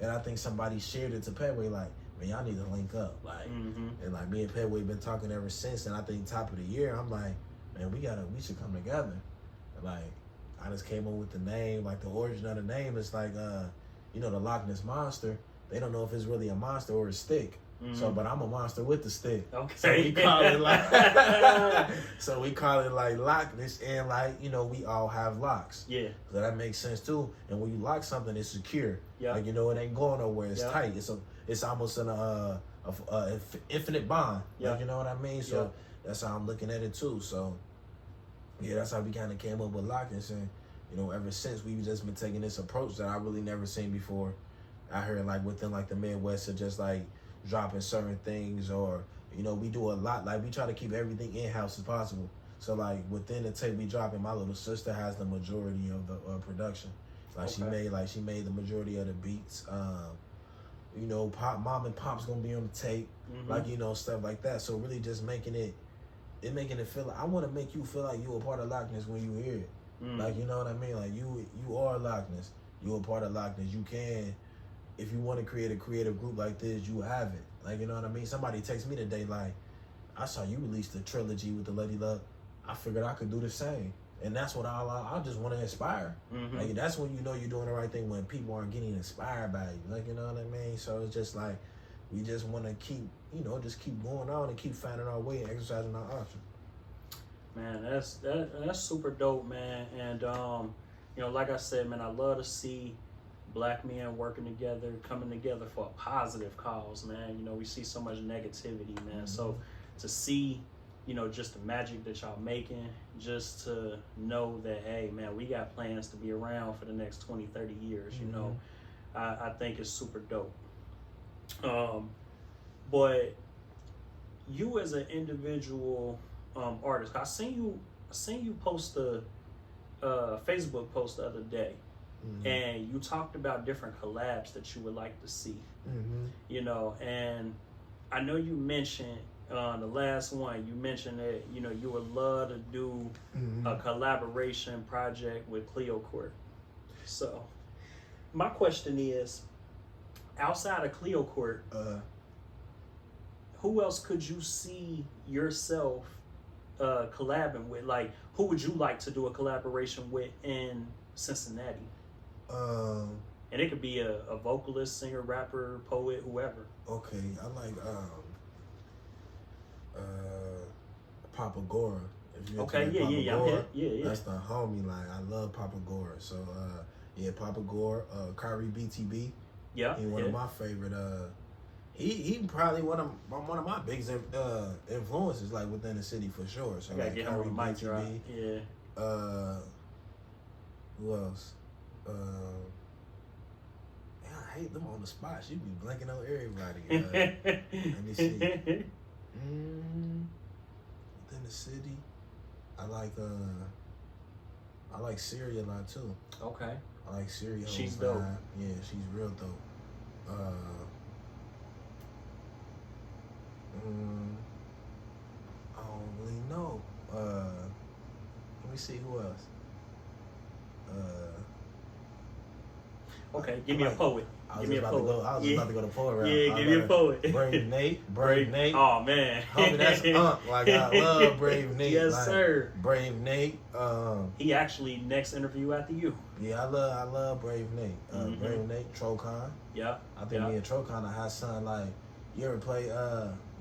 and I think somebody shared it to Petway. Like, man, y'all need to link up. Like, and like me and Petway been talking ever since. And I think top of the year, I'm like, man, we should come together. Like, I just came up with the name, like the origin of the name is like, you know, the Loch Ness Monster. They don't know if it's really a monster or a stick. So, but I'm a monster with the stick. Okay. So we call it like, so we call it like Loch Ness, and like, you know, we all have locks. Yeah. So that makes sense too. And when you lock something, it's secure. Yeah. Like, you know, it ain't going nowhere. It's tight. It's almost an infinite bond. Yeah. Like, you know what I mean? So that's how I'm looking at it too. So yeah, that's how we kind of came up with Loch Ness, and you know, ever since we've just been taking this approach that I really never seen before. I heard like within like the Midwest of just like dropping certain things, or you know, we do a lot, like we try to keep everything in-house as possible. So like within the tape we dropping, my little sister has the majority of the production. Like she made the majority of the beats. You know, mom and pop's gonna be on the tape, like, you know, stuff like that. So really just making it feel like, I want to make you feel like you a part of Loch Ness when you hear it. Like, you know what I mean? Like you are Loch Ness. You a part of Loch Ness. You can, if you want to create a creative group like this, you have it. Like, you know what I mean? Somebody texted me today, like, I saw you release the trilogy with the Lady Luck. I figured I could do the same. And that's what I just want to inspire. Like, that's when you know you're doing the right thing, when people aren't getting inspired by you. Like, you know what I mean? So it's just like, we just want to keep, you know, just keep going on and keep finding our way and exercising our option. Man, that's super dope, man. And you know, like I said, man, I love to see black men working together, coming together for a positive cause, man. You know, we see so much negativity, man. So to see, you know, just the magic that y'all making, just to know that, hey, man, we got plans to be around for the next 20, 30 years, you know, I think it's super dope. But you as an individual artist, I seen you post a Facebook post the other day, and you talked about different collabs that you would like to see. You know, and I know you mentioned the last one, you mentioned that, you know, you would love to do a collaboration project with Cleo Court. So my question is, outside of Cleo Court, who else could you see yourself collabing with? Like, who would you like to do a collaboration with in Cincinnati? And it could be a vocalist, singer, rapper, poet, whoever. Okay, I like Papa Gora. If you Okay, yeah. That's the homie. Like, I love Papa Gora. So yeah, Papa Gora, Kyrie BTB. Yeah, he one of my favorite. He probably one of my biggest influences, like within the city for sure. So like get him on the mic drop. Yeah. Who else? Man, I hate them on the spot. She be blanking on everybody. Let me see. Within the city, I like Siri a lot too. Okay. I like Siri. She's dope. Yeah, she's real dope. I don't really know. Let me see who else. Okay, give me a poet. Give me a poet. I was just about to go to poet round. Yeah, give me a poet. Brave Nate. Oh man, homie, that's like, I love Brave Nate. Yes, like, sir. Brave Nate. He actually next interview after you. Yeah, I love Brave Nate. Brave Nate, Trocon. Yeah. I think me and Trocon are hot son. Like, you ever play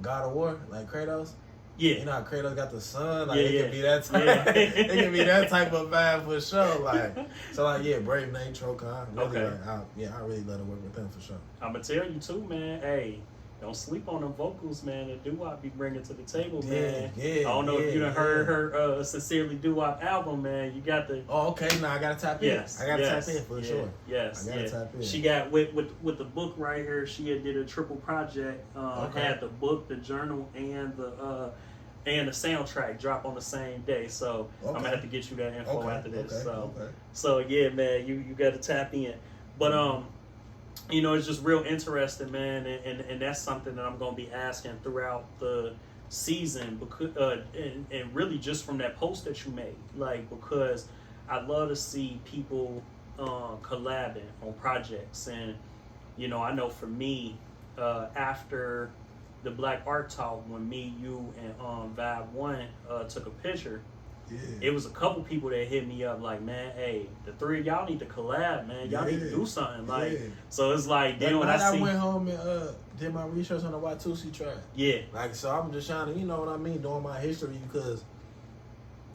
God of War, like Kratos? Yeah. You know how Kratos got the sun? Like, Yeah, it can be that type. It can be that type of vibe for sure. Like, so like, yeah, Brave Nate, Trocon. Really, Okay. like, I really love to work with them for sure. I'm gonna tell you too, man. Hey, don't sleep on them vocals, man. The doo-wop be bringing to the table, Yeah, man. yeah, I don't know if you done yeah, heard her Sincerely Doo-Wop album, man. You got the Oh, okay. Now I gotta tap in. yes, I gotta yes, tap in for yeah, sure. Yes, I gotta yeah. tap in. She got with the book right here. She had did a triple project. Okay. Had the book, the journal, and the soundtrack drop on the same day. So I'm gonna have to get you that info after this. So yeah, man, you got to tap in. But you know, it's just real interesting, man, and that's something that I'm gonna be asking throughout the season because and really just from that post that you made, like, because I love to see people collabing on projects. And you know, I know for me, after the Black Art Talk, when me, you, and Vibe One took a picture, it was a couple people that hit me up like, man, hey, the three of y'all need to collab, man. Y'all need to do something. Like, so it's like, then when I went home and did my research on the Watusi track. Yeah. Like, so I'm just trying to, you know what I mean, doing my history, because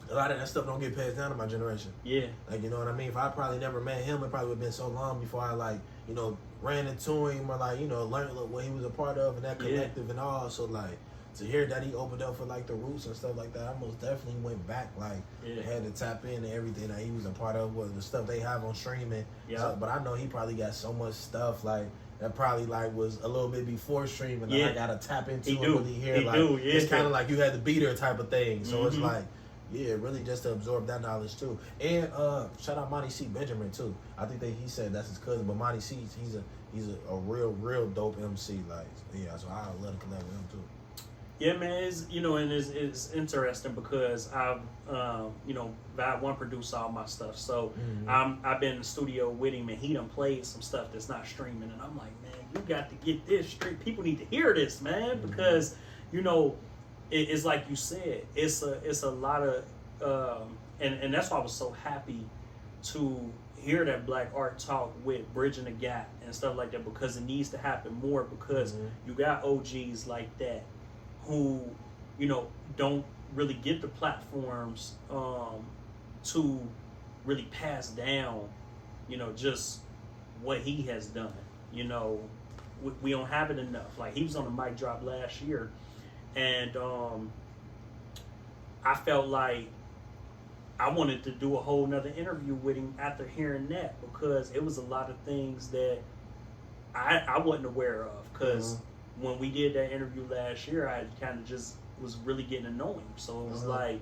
a lot of that stuff don't get passed down to my generation. Yeah. Like, you know what I mean? If I probably never met him, it probably would have been so long before I, like, you know, ran into him or, like, you know, learned what he was a part of and that collective and all. So, like, to hear that he opened up for, like, the Roots and stuff like that, I most definitely went back, like, had to tap into everything that he was a part of, what the stuff they have on streaming. Yeah. So, but I know he probably got so much stuff, like, that probably, like, was a little bit before streaming that I got to tap into and really hear. It's kind of like you had the beater type of thing. So it's like, yeah, really just to absorb that knowledge too. And shout out Monty C. Benjamin too. I think that he said that's his cousin, but Monty C. he's a real dope MC. Like, yeah, so I love to collab with him too. Yeah, man, it's, you know, and it's interesting because I've you know, Vibe One produced all my stuff, so I've been in the studio with him, and he done played some stuff that's not streaming, and I'm like, man, you got to get this straight. People need to hear this, man, because you know, it's like you said, it's a lot of and that's why I was so happy to hear that Black Art Talk with Bridging the Gap and stuff like that, because it needs to happen more, because you got OGs like that who, you know, don't really get the platforms to really pass down, you know, just what he has done. You know, we don't have it enough. Like, he was on the mic drop last year, and I felt like I wanted to do a whole nother interview with him after hearing that, because it was a lot of things that I wasn't aware of, because when we did that interview last year, I kind of just was really getting to know him. So it was like,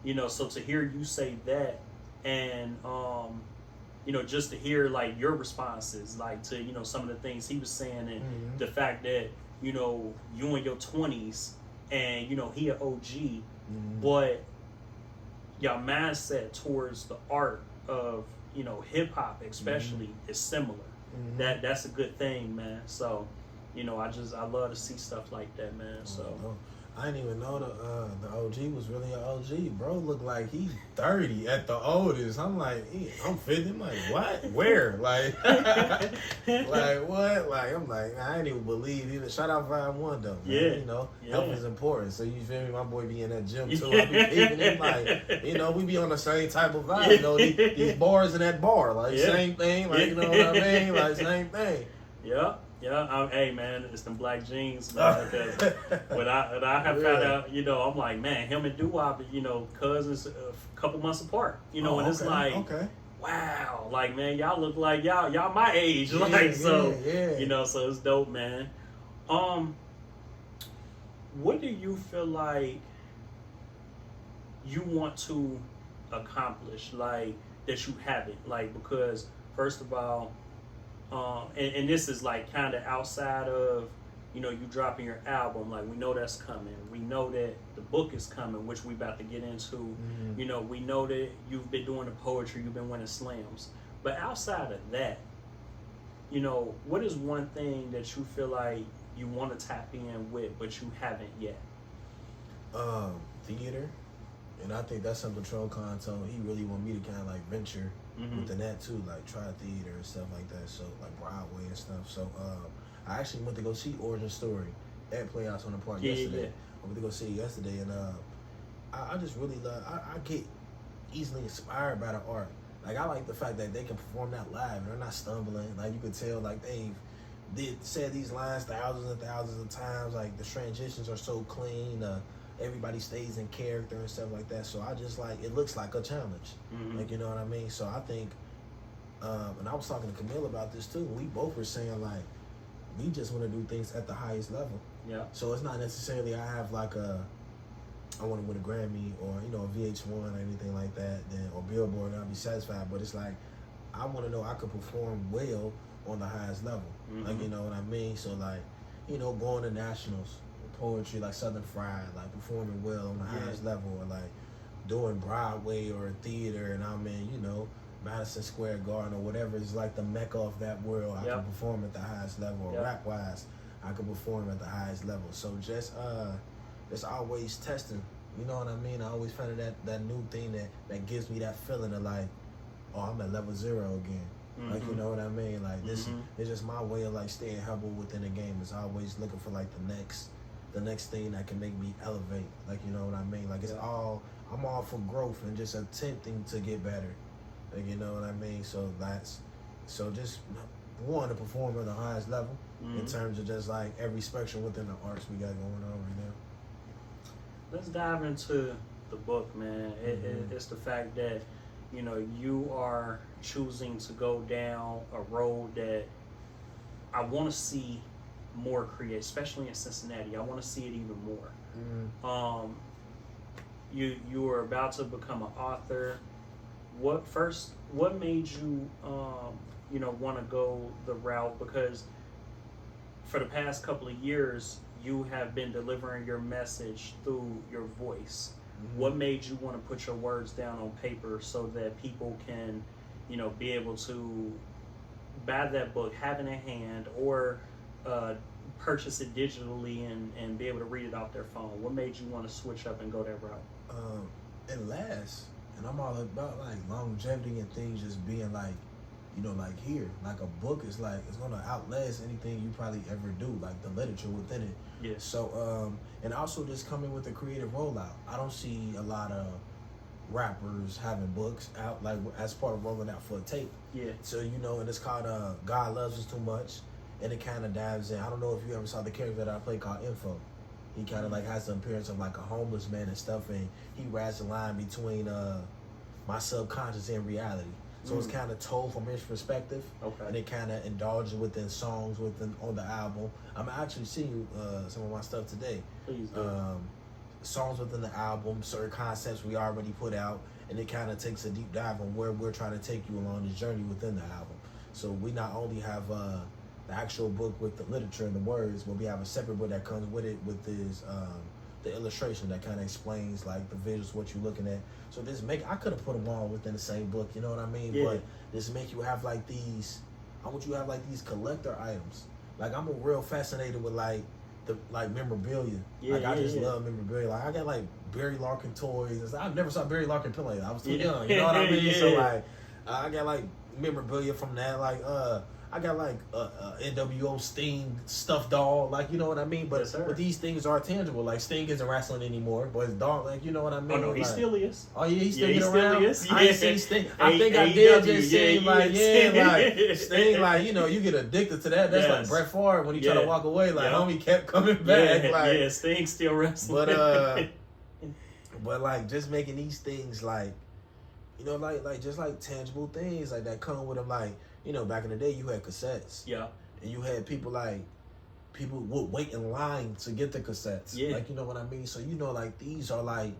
you know, so to hear you say that, and you know, just to hear like your responses, like to, you know, some of the things he was saying, and the fact that, you know, you in your 20s and, you know, he an OG, but your mindset towards the art of, you know, hip hop especially is similar. That's a good thing, man. So, you know, I love to see stuff like that, man. So I didn't even know the OG was really an OG. Bro looked like he 30 at the oldest. I'm like, I'm 50. I'm like, what? Where? Like, like what? Like, I'm like, I ain't even believe it. Shout out Vibe One though, man. Yeah. You know, health is important. So you feel me? My boy be in that gym too. I be peeping him like, you know, we be on the same type of vibe. You know, these bars in that bar, like same thing. Like, you know what I mean? Like, same thing. Yeah. Hey man, it's them black jeans, man. Because when I have found out, you know, I'm like, man, him and Doo-Wop, you know, cousins a couple months apart, you know, and it's like, wow, like, man, y'all look like y'all my age, like, so, you know, so it's dope, man. What do you feel like you want to accomplish, like, that you haven't, like, because first of all, and this is like kind of outside of, you know, you dropping your album. Like, we know that's coming. We know that the book is coming, which we about to get into. You know, we know that you've been doing the poetry, you've been winning slams. But outside of that, you know, what is one thing that you feel like you want to tap in with, but you haven't yet? Theater. And I think that's something Trolcon told. He really want me to kind of like venture within that too, like try theater and stuff like that. So like Broadway and stuff. So I actually went to go see Origin Story at Playhouse on the Park yesterday. I went to go see it yesterday, and I just really love. I get easily inspired by the art. Like, I like the fact that they can perform that live and they're not stumbling. Like, you could tell like they've said these lines thousands and thousands of times. Like the transitions are so clean. Everybody stays in character and stuff like that. So I just like it looks like a challenge. Like, you know what I mean? So I think, and I was talking to Camille about this too. We both were saying like we just want to do things at the highest level. Yeah. So it's not necessarily I have like I want to win a Grammy or a VH1 or anything like that, then or Billboard, and I'll be satisfied. But it's like I want to know I could perform well on the highest level. Like, you know what I mean? So like, going to nationals, poetry, like Southern Fried, like performing well on the highest level, or like doing Broadway or theater, and I'm in, Madison Square Garden or whatever is like the mecca of that world. I can perform at the highest level, or rap wise, I can perform at the highest level. So just always testing. You know what I mean? I always find that new thing that gives me that feeling of like, oh, I'm at level 0 again. Like, you know what I mean? Like this is just my way of like staying humble within the game. Is always looking for like the next thing that can make me elevate. Like, you know what I mean? Like I'm all for growth and just attempting to get better. Like, you know what I mean? So just wanting to perform at the highest level in terms of just like every spectrum within the arts we got going on right now. Let's dive into the book, man. It's the fact that, you are choosing to go down a road that I want to see more create, especially in Cincinnati. I want to see it even more. You are about to become an author. What made you want to go the route? Because for the past couple of years you have been delivering your message through your voice. What made you want to put your words down on paper so that people can be able to buy that book, have it in hand, or purchase it digitally and be able to read it off their phone? What made you want to switch up and go that route? It lasts, and I'm all about like longevity and things just being like, like here, like a book is like it's gonna outlast anything you probably ever do, like the literature within it. Yeah. So and also just coming with a creative rollout. I don't see a lot of rappers having books out like as part of rolling out for a tape. Yeah. So and it's called God Loves Us Too Much. And it kind of dives in. I don't know if you ever saw the character that I play called Info. He kind of like has the appearance of like a homeless man and stuff, and he rides the line between my subconscious and reality. So it's kind of told from his perspective, and it kind of indulges within songs on the album. I'm actually seeing some of my stuff today. Please do. Songs within the album, certain concepts we already put out, and it kind of takes a deep dive on where we're trying to take you along this journey within the album. So we not only have the actual book with the literature and the words, but we have a separate book that comes with it with this the illustration that kind of explains like the visuals, what you're looking at. So I could have put them all within the same book, you know what I mean? Yeah. But this make you have like these. I want you to have like these collector items. Like I'm real fascinated with like the memorabilia. I just love memorabilia. Like I got like Barry Larkin toys. I never saw Barry Larkin play. I was too young. You know what I mean? So like I got like memorabilia from that. Like I got like NWO Sting stuffed doll, like, you know what I mean? But these things are tangible. Like Sting isn't wrestling anymore, but his dog, like, you know what I mean? Oh no, he like, still is. Oh yeah, he's still getting around. Is. Yeah. I ain't seen Sting. I think I did just see like Sting, like, you get addicted to that. That's like Bret Favre when he tried to walk away, like homie kept coming back. Like Sting still wrestling. But like just making these things like, like just like tangible things like that come with them. Like, back in the day you had cassettes. Yeah. And you had people would wait in line to get the cassettes. Yeah. Like, you know what I mean? So like these are like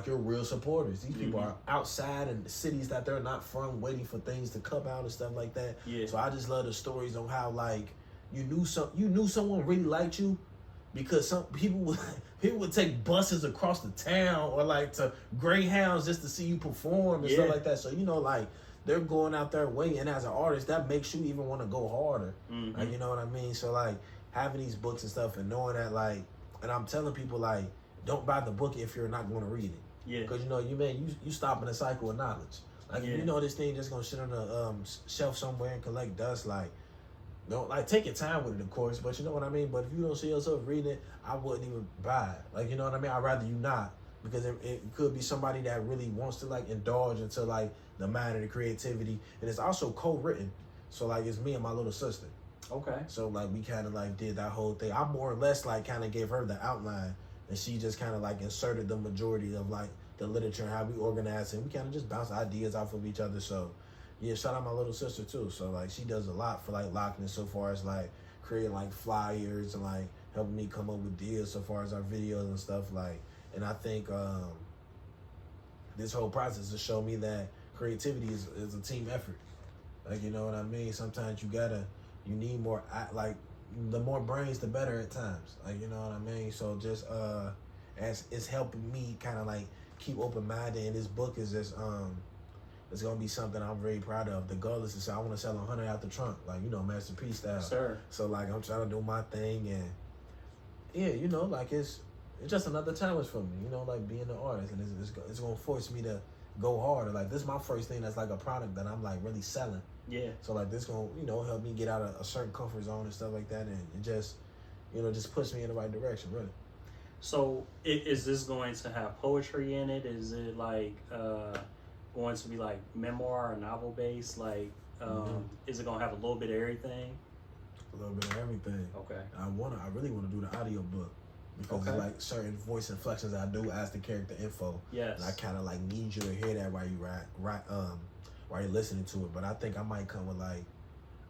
your real supporters. These people are outside in the cities that they're not from, waiting for things to come out and stuff like that. Yeah. So I just love the stories on how like you knew someone really liked you because some people would take buses across the town or like to Greyhounds just to see you perform and stuff like that. So like they're going out there waiting, and as an artist, that makes you even want to go harder. Like, you know what I mean? So like having these books and stuff and knowing that like, and I'm telling people like, don't buy the book if you're not going to read it. Yeah. Because you stop in a cycle of knowledge. Like if this thing just gonna sit on a shelf somewhere and collect dust, like don't like take your time with it, of course. But you know what I mean. But if you don't see yourself reading it, I wouldn't even buy it. Like, you know what I mean? I'd rather you not, because it could be somebody that really wants to like indulge into like the mind and the creativity, and it's also co-written. So like it's me and my little sister. Okay. So like we kind of like did that whole thing. I more or less like kind of gave her the outline, and she just kind of like inserted the majority of like the literature and how we organize, and we kind of just bounce ideas off of each other. So yeah, shout out my little sister too. So like she does a lot for like Lockness so far as like creating like flyers and like helping me come up with deals so far as our videos and stuff like. And I think this whole process has shown me that creativity is a team effort. Like, you know what I mean? Sometimes you need more, like, the more brains, the better at times. Like, you know what I mean? So just, as it's helping me kind of like keep open-minded, and this book is just, it's going to be something I'm very proud of. The goal is to say, I want to sell 100 out the trunk, like, you know, Master P style. Sir. So, like, I'm trying to do my thing, and yeah, you know, like, it's just another challenge for me, you know, like being an artist, and it's going to force me to go harder. Like, this is my first thing that's like a product that I'm like really selling. Yeah. So like this gonna, you know, help me get out of a certain comfort zone and stuff like that, and it just, you know, just push me in the right direction, really. So is this going to have poetry in it? Is it like going to be like memoir or novel based? Like, is it gonna have a little bit of everything? A little bit of everything. Okay. I really want to do the audio book, because it's like certain voice inflections I do as the character info. Yes. And I kind of like need you to hear that while you while you're listening to it. But I think I might come with like,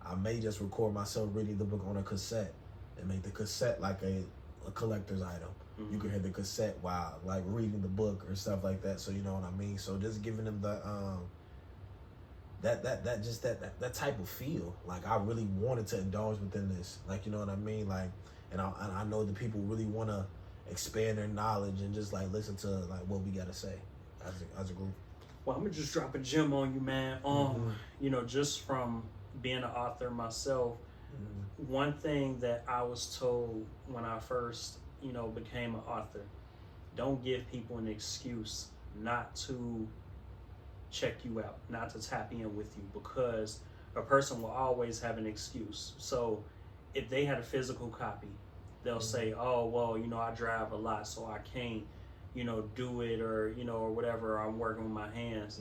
I may just record myself reading the book on a cassette and make the cassette like a collector's item. Mm-hmm. You can hear the cassette while like reading the book or stuff like that. So you know what I mean? So just giving them the that type of feel. Like I really wanted to indulge within this. Like, you know what I mean? Like, and I know that people really want to expand their knowledge and just like listen to like what we got to say as a group. Well, I'm gonna just drop a gem on you, man. You know, just from being an author myself, one thing that I was told when I first, you know, became an author, don't give people an excuse not to check you out, not to tap in with you, because a person will always have an excuse. So if they had a physical copy, they'll say, oh, well, you know, I drive a lot, so I can't, you know, do it, or, you know, or whatever, I'm working with my hands.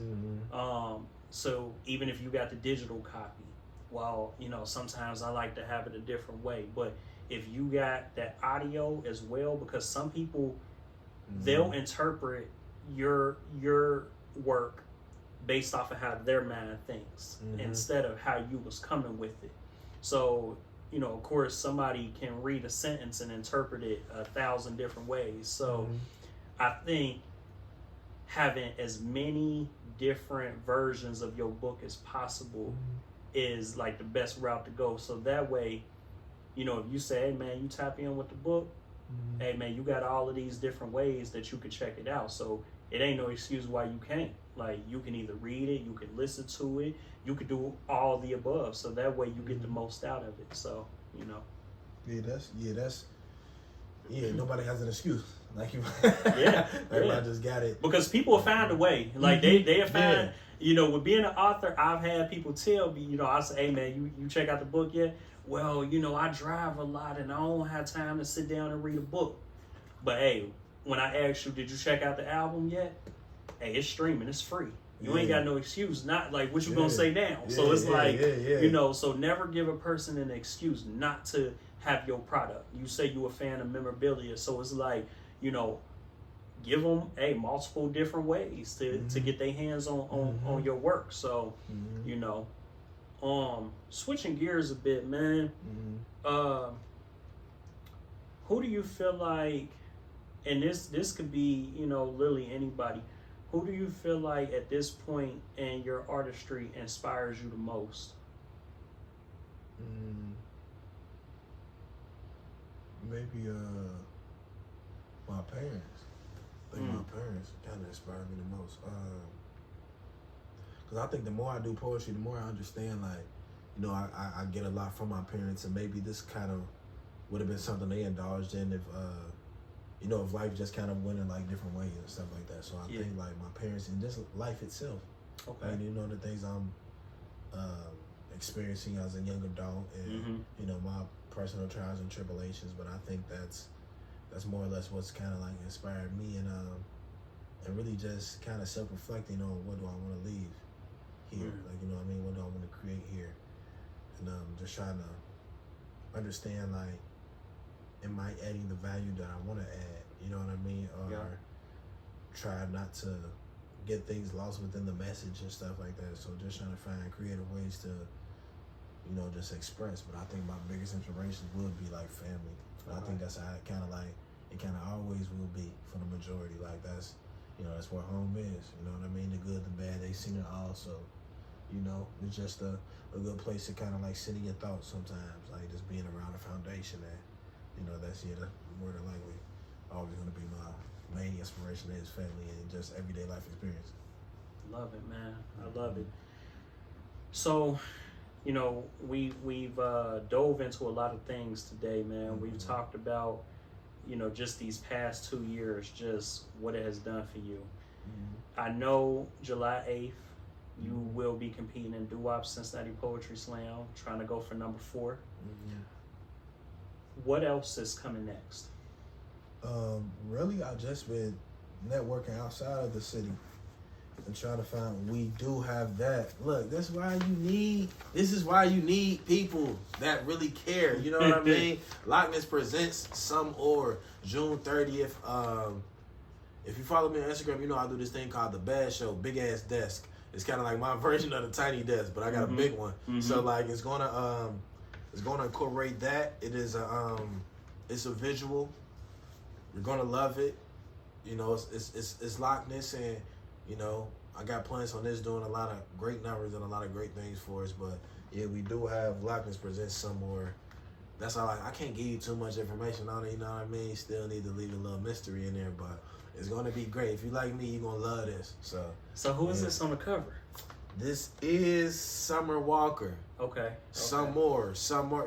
So even if you got the digital copy, well, you know, sometimes I like to have it a different way. But if you got that audio as well, because some people, they'll interpret your work based off of how their mind thinks, instead of how you was coming with it. So, you know, of course, somebody can read a sentence and interpret it 1,000 different ways. So I think having as many different versions of your book as possible is like the best route to go. So that way, you know, if you say, hey man, you tap in with the book, hey man, you got all of these different ways that you could check it out. So it ain't no excuse why you can't. Like, you can either read it, you can listen to it, you could do all the above. So that way you get the most out of it. So, you know. Yeah, nobody has an excuse. Like you, everybody just got it. Because people will find a way. Like they find, you know, with being an author, I've had people tell me, you know, I say, hey man, you check out the book yet? Well, you know, I drive a lot and I don't have time to sit down and read a book. But hey, when I asked you, did you check out the album yet? Hey, it's streaming, it's free. You ain't got no excuse. Not like what you gonna say now. So it's you know, so never give a person an excuse not to have your product. You say you a fan of memorabilia, so it's like, you know, give them multiple different ways to get their hands on your work. So you know, switching gears a bit, man. Who do you feel like, and this could be, you know, literally anybody, who do you feel like at this point in your artistry inspires you the most? Maybe my parents. I think my parents kind of inspire me the most. Because I think the more I do poetry, the more I understand, like, you know, I get a lot from my parents, and maybe this kind of would have been something they indulged in if, you know, if life just kind of went in like different ways and stuff like that. So I think like my parents and just life itself. Okay. And you know, the things I'm experiencing as a young adult, and you know, my personal trials and tribulations. But I think that's more or less what's kind of like inspired me, and really just kind of self-reflecting on what do I want to leave here, like, you know what I mean, what do I want to create here, and just trying to understand, like, am I adding the value that I want to add? You know what I mean? Or try not to get things lost within the message and stuff like that. So just trying to find creative ways to, you know, just express. But I think my biggest inspiration would be like family. And I think that's how it kind of always will be for the majority. Like that's where home is. You know what I mean? The good, the bad, they seen it all. So, you know, it's just a good place to kind of like sit in your thoughts sometimes. Like just being around a foundation that, you know, that's the more than likely always going to be my main inspiration is family and just everyday life experience. Love it, man. I love it. So, you know, we've dove into a lot of things today, man. Mm-hmm. We've talked about, you know, just these past 2 years, just what it has done for you. Mm-hmm. I know July 8th, you will be competing in Doo-Wop Cincinnati Poetry Slam, trying to go for number 4. Mm-hmm. What else is coming next? Really, I've just been networking outside of the city and trying to find. We do have that. Look, this is why you need people that really care. You know what I mean? Loch Ness presents June 30th. If you follow me on Instagram, you know I do this thing called the Bad Show, big ass desk. It's kind of like my version of the tiny desk, but I got a big one. Mm-hmm. So like it's gonna incorporate that. It is it's a visual. You're gonna love it. You know, it's Loch Ness, and you know I got plans on this, doing a lot of great numbers and a lot of great things for us. But yeah, we do have Loch Ness presents some more. That's all. I can't give you too much information on it. You know what I mean? Still need to leave a little mystery in there, but it's gonna be great. If you like me, you're gonna love this. So who is this on the cover? This is Summer Walker. Okay. Some more.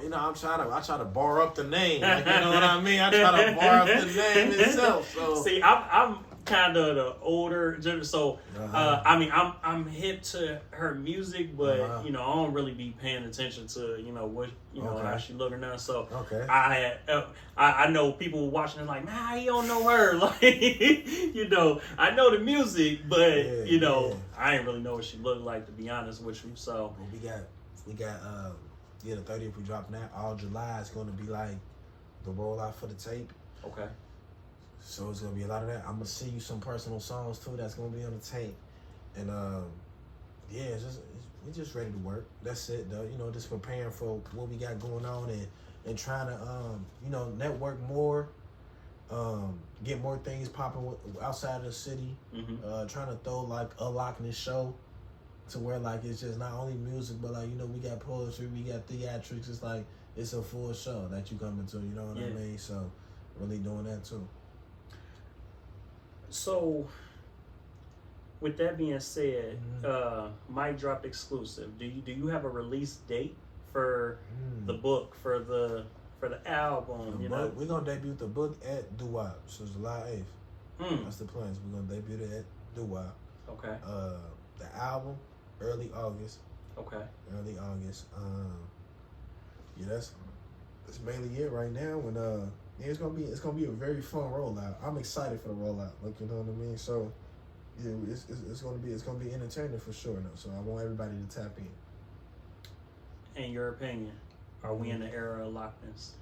You know, I try to bar up the name. Like, you know what I mean? I try to bar up the name itself. So see, I'm kind of the older, so I mean, I'm hip to her music, but you know, I don't really be paying attention to what how she look or nothing. So I know people watching it like, man, how you don't know her? Like, you know, I know the music, but I ain't really know what she looked like, to be honest with you. So well, we got the 30th we dropping that. All July is going to be like the rollout for the tape. Okay. So it's gonna be a lot of that. I'm gonna send you some personal songs too that's gonna be on the tape, and we're just ready to work. That's it though. You know, just preparing for what we got going on and trying to network more, get more things popping outside of the city. Mm-hmm. Trying to throw like a Loch Ness show to where like it's just not only music, but like we got poetry, we got theatrics. It's like it's a full show that you coming to. You know what I mean? So really doing that too. So, with that being said, Mic Drop exclusive. Do you have a release date for the book, for the album? We're gonna debut the book at Doo-Wop, so July 8th. That's the plans. We're gonna debut it at Doo-Wop. Okay. The album early August. Okay. Early August. That's mainly it right now. When it's gonna be a very fun rollout. I'm excited for the rollout. Like, you know what I mean? So yeah, it's gonna be entertaining for sure. Though. So I want everybody to tap in. In your opinion, are we in the era of Loch Ness?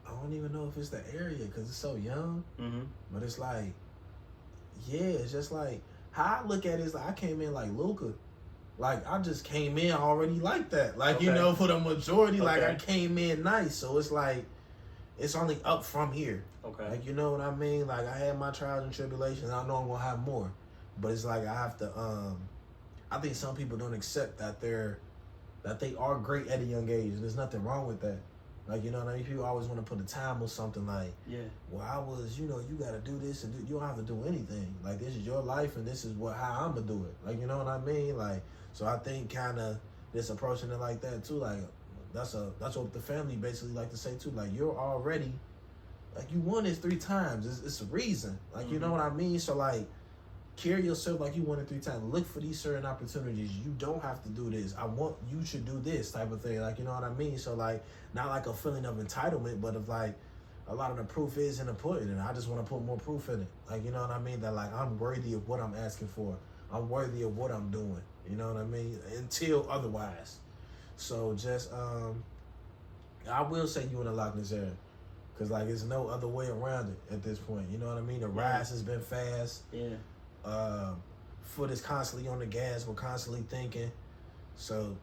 I don't even know if it's the area because it's so young. Mm-hmm. But it's like, it's just like how I look at it is like I came in like Luca. Like I just came in already like that. Like for the majority, like I came in nice. So it's like. It's only up from here. Okay. Like, you know what I mean? Like, I had my trials and tribulations. I know I'm going to have more. But it's like I have to, I think some people don't accept that they are great at a young age. And there's nothing wrong with that. Like, you know what I mean? People always want to put a time or something like, well, I was, you got to do this and you don't have to do anything. Like, this is your life and this is how I'm going to do it. Like, you know what I mean? Like, so I think kind of this approaching it like that, too. Like, that's what the family basically like to say too. Like you're already, like you won this 3 times. It's a reason. Like you know what I mean. So like, carry yourself like you won it 3 times. Look for these certain opportunities. You don't have to do this. You should do this type of thing. Like you know what I mean. So like, not like a feeling of entitlement, but of like, a lot of the proof is in the pudding, and I just want to put more proof in it. Like you know what I mean. That like I'm worthy of what I'm asking for. I'm worthy of what I'm doing. You know what I mean. Until otherwise. So just I will say you in the Loch Ness era. Because, like, there's no other way around it at this point. You know what I mean? The rise has been fast. Yeah. Foot is constantly on the gas. We're constantly thinking. So,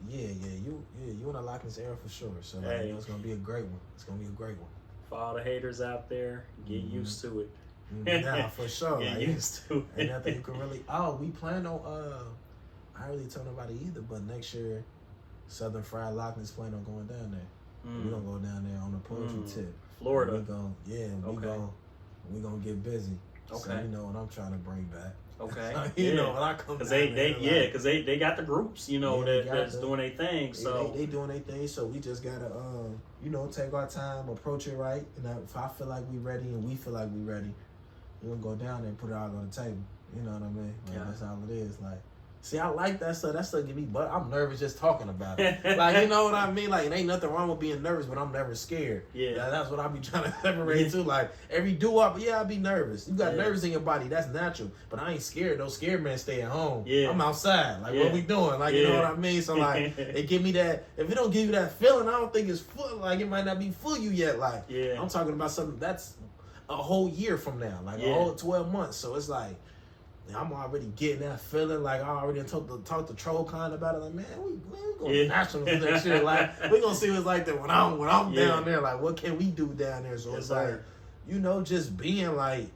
you in the Loch Ness era for sure. So, like, Hey. it's going to be a great one. It's going to be a great one. For all the haters out there, get used to it. Nah, for sure. Get Like, used to it. ain't nothing you can really... Oh, we plan on... I ain't really told nobody either, but next year, Southern Fried Loch Ness plan on going down there. We're going to go down there on the poetry tip. Florida. We gonna get busy. Okay. So you know what I'm trying to bring back. Okay. So, you know when I come Because down there, they got the groups, you know, that's doing their thing. So they doing their thing. So we just gotta take our time, approach it right. And if I feel like we ready and we feel like we ready, we're gonna go down there and put it all on the table. You know what I mean? Like, that's all it is. Like, see, I like that stuff. That stuff give me, but I'm nervous just talking about it. Like, you know what I mean? Like, it ain't nothing wrong with being nervous, but I'm never scared. Yeah. Like, that's what I be trying to separate too. Like, every do-up, I be nervous. You got nerves in your body. That's natural. But I ain't scared. Those scared men stay at home. Yeah. I'm outside. Like, what we doing? Like, you know what I mean? So, like, it give me that. If it don't give you that feeling, I don't think it's full. Like, it might not be for you yet. Like, I'm talking about something that's a whole year from now. Like, a whole 12 months. So, it's like, I'm already getting that feeling. Like, I already talked to Troll Con about it. Like, man, we going to nationals with that shit. Like, we going to see what's like that when I'm down there. Like, what can we do down there? So it's like, you know, just being like,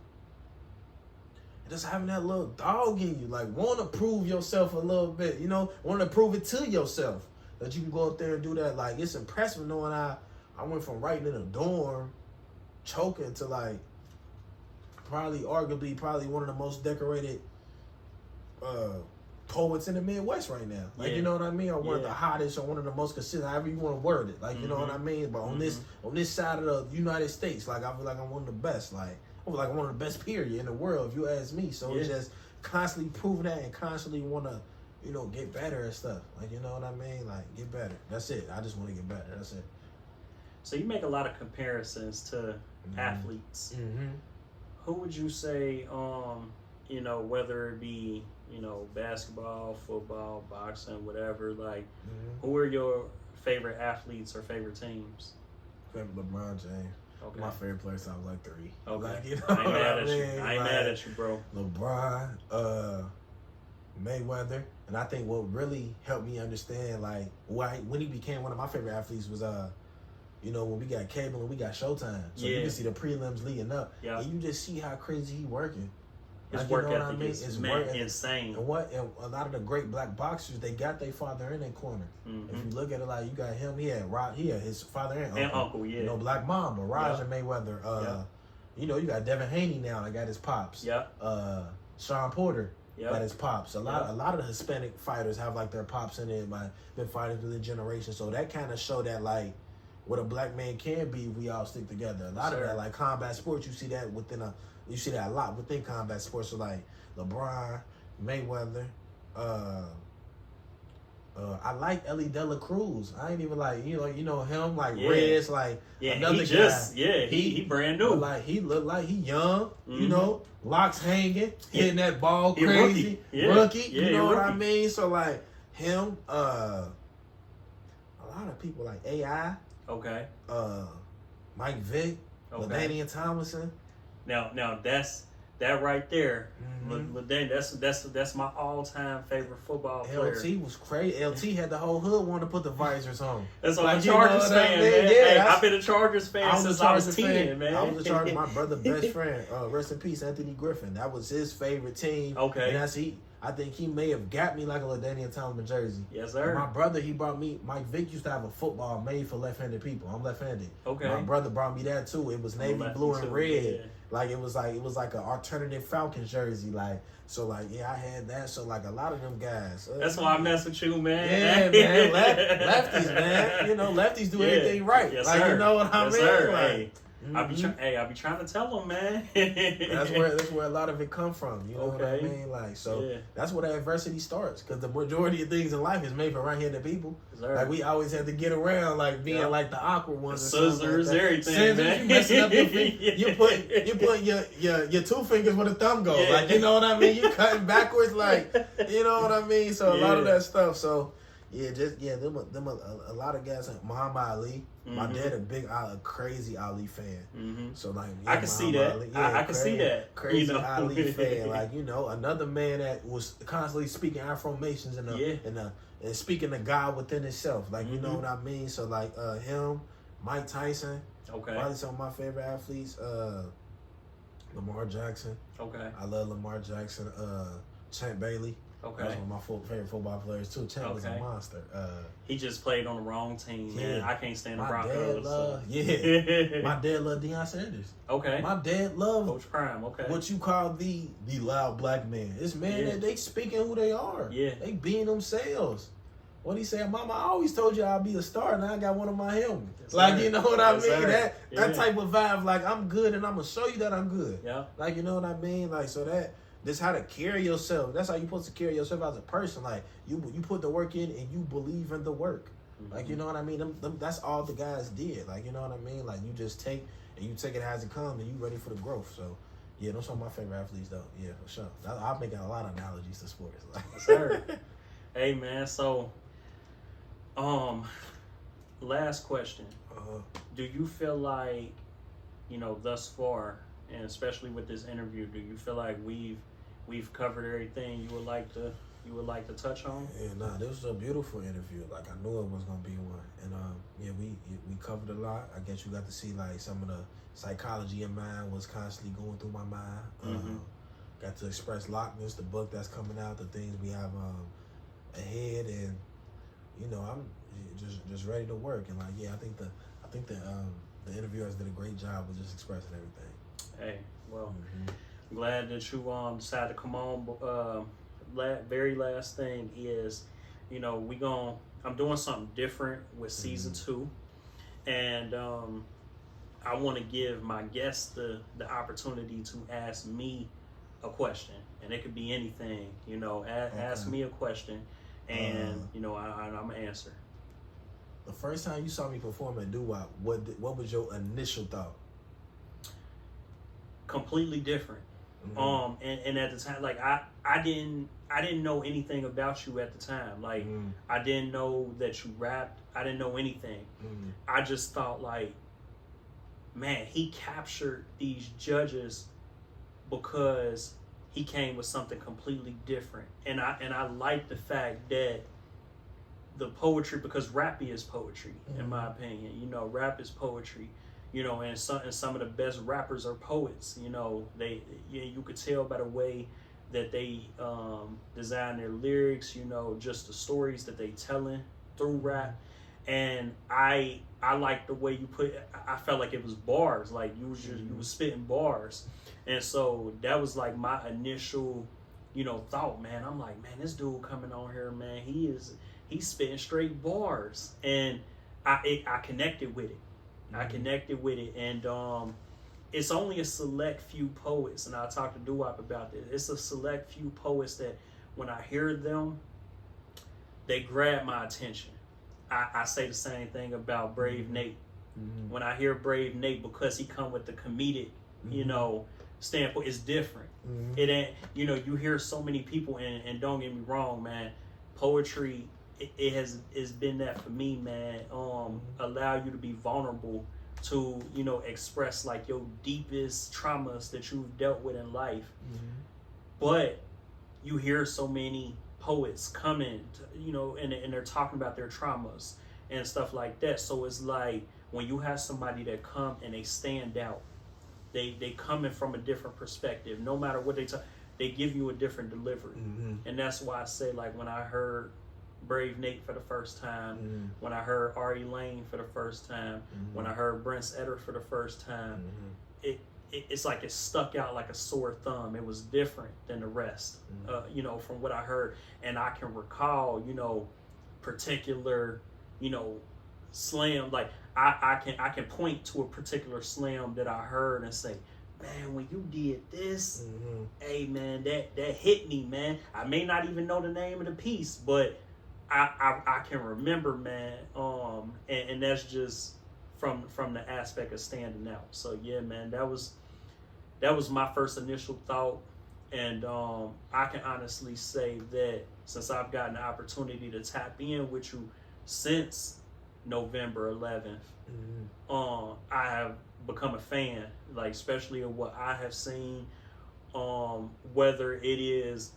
just having that little dog in you. Like, want to prove yourself a little bit. You know, want to prove it to yourself. That you can go up there and do that. Like, it's impressive knowing I went from writing in a dorm, choking, to like, arguably one of the most decorated poets in the Midwest right now. Like, you know what I mean? Or one of the hottest, or one of the most consistent, however you want to word it. Like, you know what I mean? But on this side of the United States, like, I feel like I'm one of the best. Like, I feel like I'm one of the best, period, in the world, if you ask me. So it's just constantly proving that and constantly want to, you know, get better and stuff. Like, you know what I mean? Like, get better. That's it. I just want to get better. That's it. So you make a lot of comparisons to athletes. Who would you say, you know, whether it be, you know, basketball, football, boxing, whatever, like, who are your favorite athletes or favorite teams? Favorite LeBron James. Okay. My favorite player sounds like 3. Okay. Like, you know I ain't what mad I at mean? you. I ain't mad at you, bro. LeBron, Mayweather. And I think what really helped me understand, like, why when he became one of my favorite athletes was, you know, when we got cable and we got Showtime. So you can see the prelims leading up. And you just see how crazy he working. His like, work you know ethic is insane. And a lot of the great black boxers, they got their father in their corner. If you look at it, like, you got him, he had his father and uncle. You know, Black Mamba, Roger Mayweather. You know, you got Devin Haney now that got his pops. Sean Porter got his pops. A lot of the Hispanic fighters have, like, their pops in it, been fighting through the generation. So that kind of show that, like, what a black man can be if we all stick together. A lot of that, like combat sports, you see that a lot within combat sports. So like LeBron, Mayweather, I like Ellie De La Cruz. I ain't even like, you know him, like Reds, like another guy. He brand new. Like, he look like he young, you know, locks hanging, hitting that ball crazy, rookie. You know what I mean? So like him, a lot of people like AI. Okay. Mike Vick, LaDainian Tomlinson. Now that right there, that's my all-time favorite football player. LT was crazy. LT had the whole hood wanting to put the visors on. That's like, I'm a Chargers fan, man. Hey, I've been a Chargers fan since I was 10, man. I was a Chargers. My brother's best friend, rest in peace, Anthony Griffin. That was his favorite team. Okay. And I think he may have got me like a LaDainian Tomlinson jersey. Yes, sir. And my brother, he brought me, Mike Vick used to have a football made for left-handed people. I'm left-handed. Okay. My brother brought me that too. It was navy blue and red. Yeah. Like it was like an alternative Falcons jersey. Like, so like, I had that. So like a lot of them guys. That's why I mess with you, man. Yeah, man. Lefties, man. You know, lefties do everything right. Yes, like, sir. You know what I mean? Sir. Like, hey. I be trying to tell them, man. that's where a lot of it come from. You know what I mean? Like, so that's where the adversity starts. Because the majority of things in life is made for right-handed people. Sir. Like, we always have to get around, like being like the awkward ones. Scissors, like everything, Scissors, man. you messing up your feet. You put your 2 fingers where the thumb goes. Like, you know what I mean? You cutting backwards, like, you know what I mean? So a lot of that stuff. So them a lot of guys. Like Muhammad Ali. My dad a big, crazy Ali fan. So like, I can see that. Ali, I can see that. Crazy Ali fan. Like, another man that was constantly speaking affirmations and speaking to God within himself. Like, you know what I mean? So like him, Mike Tyson. Okay. Probably some of my favorite athletes. Lamar Jackson. Okay. I love Lamar Jackson. Champ Bailey. Okay. That's one of my favorite football players too. Champ was a monster. He just played on the wrong team, man. I can't stand the Broncos. My dad loved Deion Sanders. Okay. My dad loved Coach Prime. Okay. what you call the loud black man. It's that they speaking who they are. Yeah. They being themselves. What he said, Mama, I always told you I'd be a star, and I got one of my helmets. Yes, like, sir. you know what I Yes, mean? sir. That type of vibe, like, I'm good, and I'm going to show you that I'm good. Yeah. Like, you know what I mean? Like, so this how to carry yourself. That's how you're supposed to carry yourself as a person. Like, you put the work in, and you believe in the work. Like, you know what I mean? Them, that's all the guys did. Like, you know what I mean? Like, you just take it as it comes, and you ready for the growth. So, yeah, those are my favorite athletes, though. Yeah, for sure. I'm making a lot of analogies to sports. Yes, sir. Hey, man, so... last question. Do you feel like, thus far, and especially with this interview, do you feel like we've covered everything you would like to touch on? Yeah, this was a beautiful interview. Like, I knew it was gonna be one, and we covered a lot. I guess you got to see like some of the psychology in mine was constantly going through my mind. Got to express Lockness, the book that's coming out, the things we have ahead, and I'm just ready to work. And like, I think the interviewers did a great job with just expressing everything. Hey, well, I'm glad that you decided to come on. Very last thing is, I'm doing something different with season 2, and I want to give my guests the opportunity to ask me a question, and it could be anything. Ask me a question. And I'm gonna answer. The first time you saw me perform at Doo-Wop, what was your initial thought? Completely different. And at the time, like I didn't know anything about you at the time. Like I didn't know that you rapped. I didn't know anything. I just thought like, man, he captured these judges because he came with something completely different. And I like the fact that the poetry, because rap is poetry, in my opinion. Rap is poetry. And some of the best rappers are poets. You could tell by the way that they design their lyrics, just the stories that they telling through rap. And I like the way you put it. I felt like it was bars, like you was spitting bars. And so that was like my initial, thought, man. I'm like, man, this dude coming on here, man, he's spitting straight bars. And I connected with it. I connected with it. And it's only a select few poets, and I talked to Doo-Wop about this. It's a select few poets that when I hear them, they grab my attention. I say the same thing about Brave Nate. When I hear Brave Nate, because he come with the comedic, standpoint, it's different. It ain't, you hear so many people, and don't get me wrong, man, poetry, it has been that for me, man. Allow you to be vulnerable to, express like your deepest traumas that you've dealt with in life. But you hear so many poets coming, and they're talking about their traumas and stuff like that. So it's like when you have somebody that come and they stand out, they coming from a different perspective. No matter what they give you a different delivery. And that's why I say, like, when I heard Brave Nate for the first time, when I heard Ari Lane for the first time, when I heard Brince Etter for the first time, it's like it stuck out like a sore thumb. It was different than the rest, from what I heard. And I can recall, particular, slam. Like I can point to a particular slam that I heard and say, man, when you did this, hey man, that hit me, man. I may not even know the name of the piece, but I can remember, man. And that's just from the aspect of standing out. So yeah, man, that was my first initial thought. And I can honestly say that since I've gotten the opportunity to tap in with you since November 11th, I have become a fan, like especially of what I have seen. Whether it is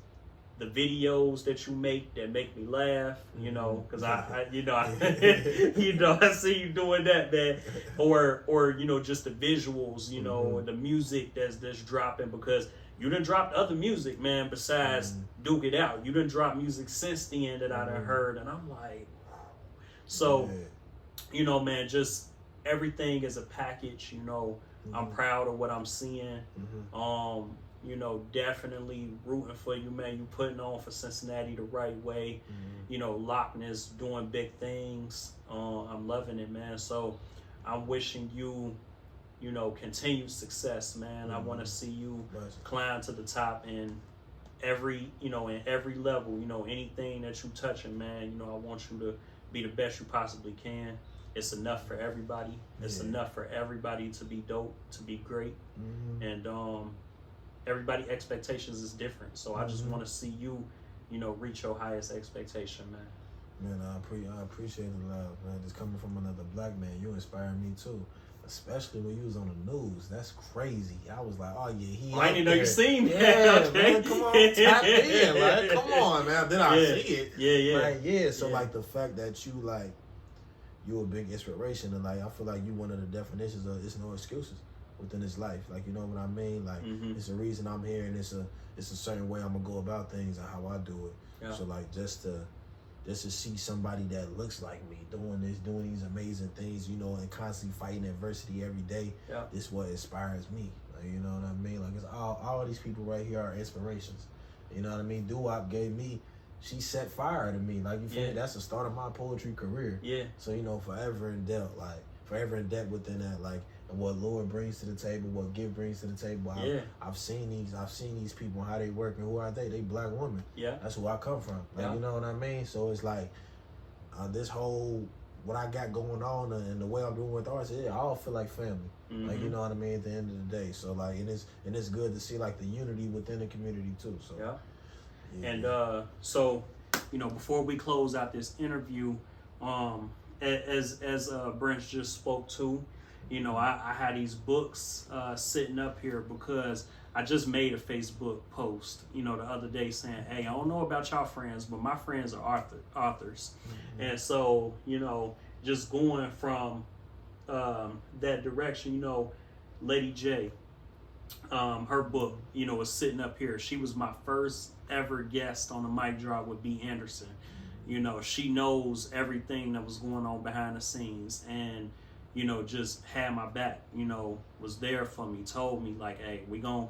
the videos that you make that make me laugh, you know, because I you know, I see you doing that, man, or you know, just the visuals, you know, and the music that's dropping, because you done dropped other music, man, besides Duke It Out. You done dropped music since then that I done heard, and I'm like, so, you know, man, just everything is a package, you know. I'm proud of what I'm seeing. You know, definitely rooting for you, man. You putting on for Cincinnati the right way. You know, Loch Ness doing big things. I'm loving it, man. So I'm wishing you, you know, continued success, man. I want to see you climb to the top in every, you know, in every level, you know, anything that you touching, man. You know, I want you to be the best you possibly can. It's enough for everybody. It's enough for everybody to be dope, to be great. And everybody expectations is different. So I just want to see you, you know, reach your highest expectation, man. Man, I appreciate the love, man. Just coming from another black man, you inspire me too. Especially when you was on the news. That's crazy. I was like, oh yeah, I didn't know you seen that. Yeah, man, come on, tap in, like, come on, man. Then I see it. Yeah. Like, so like the fact that you like, you a big inspiration, and like I feel like you one of the definitions of it's no excuses within this life. Like, you know what I mean? Like it's a reason I'm here, and it's a certain way I'm gonna go about things and how I do it. So like just to see somebody that looks like me doing these amazing things, you know, and constantly fighting adversity every day. Is what inspires me. Like, you know what I mean? Like, it's all these people right here are inspirations. You know what I mean? Doo-Wop gave me, she set fire to me. Like, you feel me? That's the start of my poetry career. So, you know, forever in depth within that, like, and what Lord brings to the table, what Gift brings to the table. I've seen these people and how they work, and who are they? They black women. That's who I come from. Like, you know what I mean? So it's like this whole what I got going on and the way I'm doing with arts, I all feel like family. Like, you know what I mean? At the end of the day, so like, and it's good to see like the unity within the community too. So and so, you know, before we close out this interview, as Brince just spoke to, you know, I had these books sitting up here because I just made a Facebook post, you know, the other day saying, hey, I don't know about y'all friends, but my friends are authors. And so, you know, just going from that direction, you know, Lady J, her book, you know, is sitting up here. She was my first ever guest on the mic drop with B. Anderson. You know, she knows everything that was going on behind the scenes, and you know, just had my back, you know, was there for me, told me like, hey, we gonna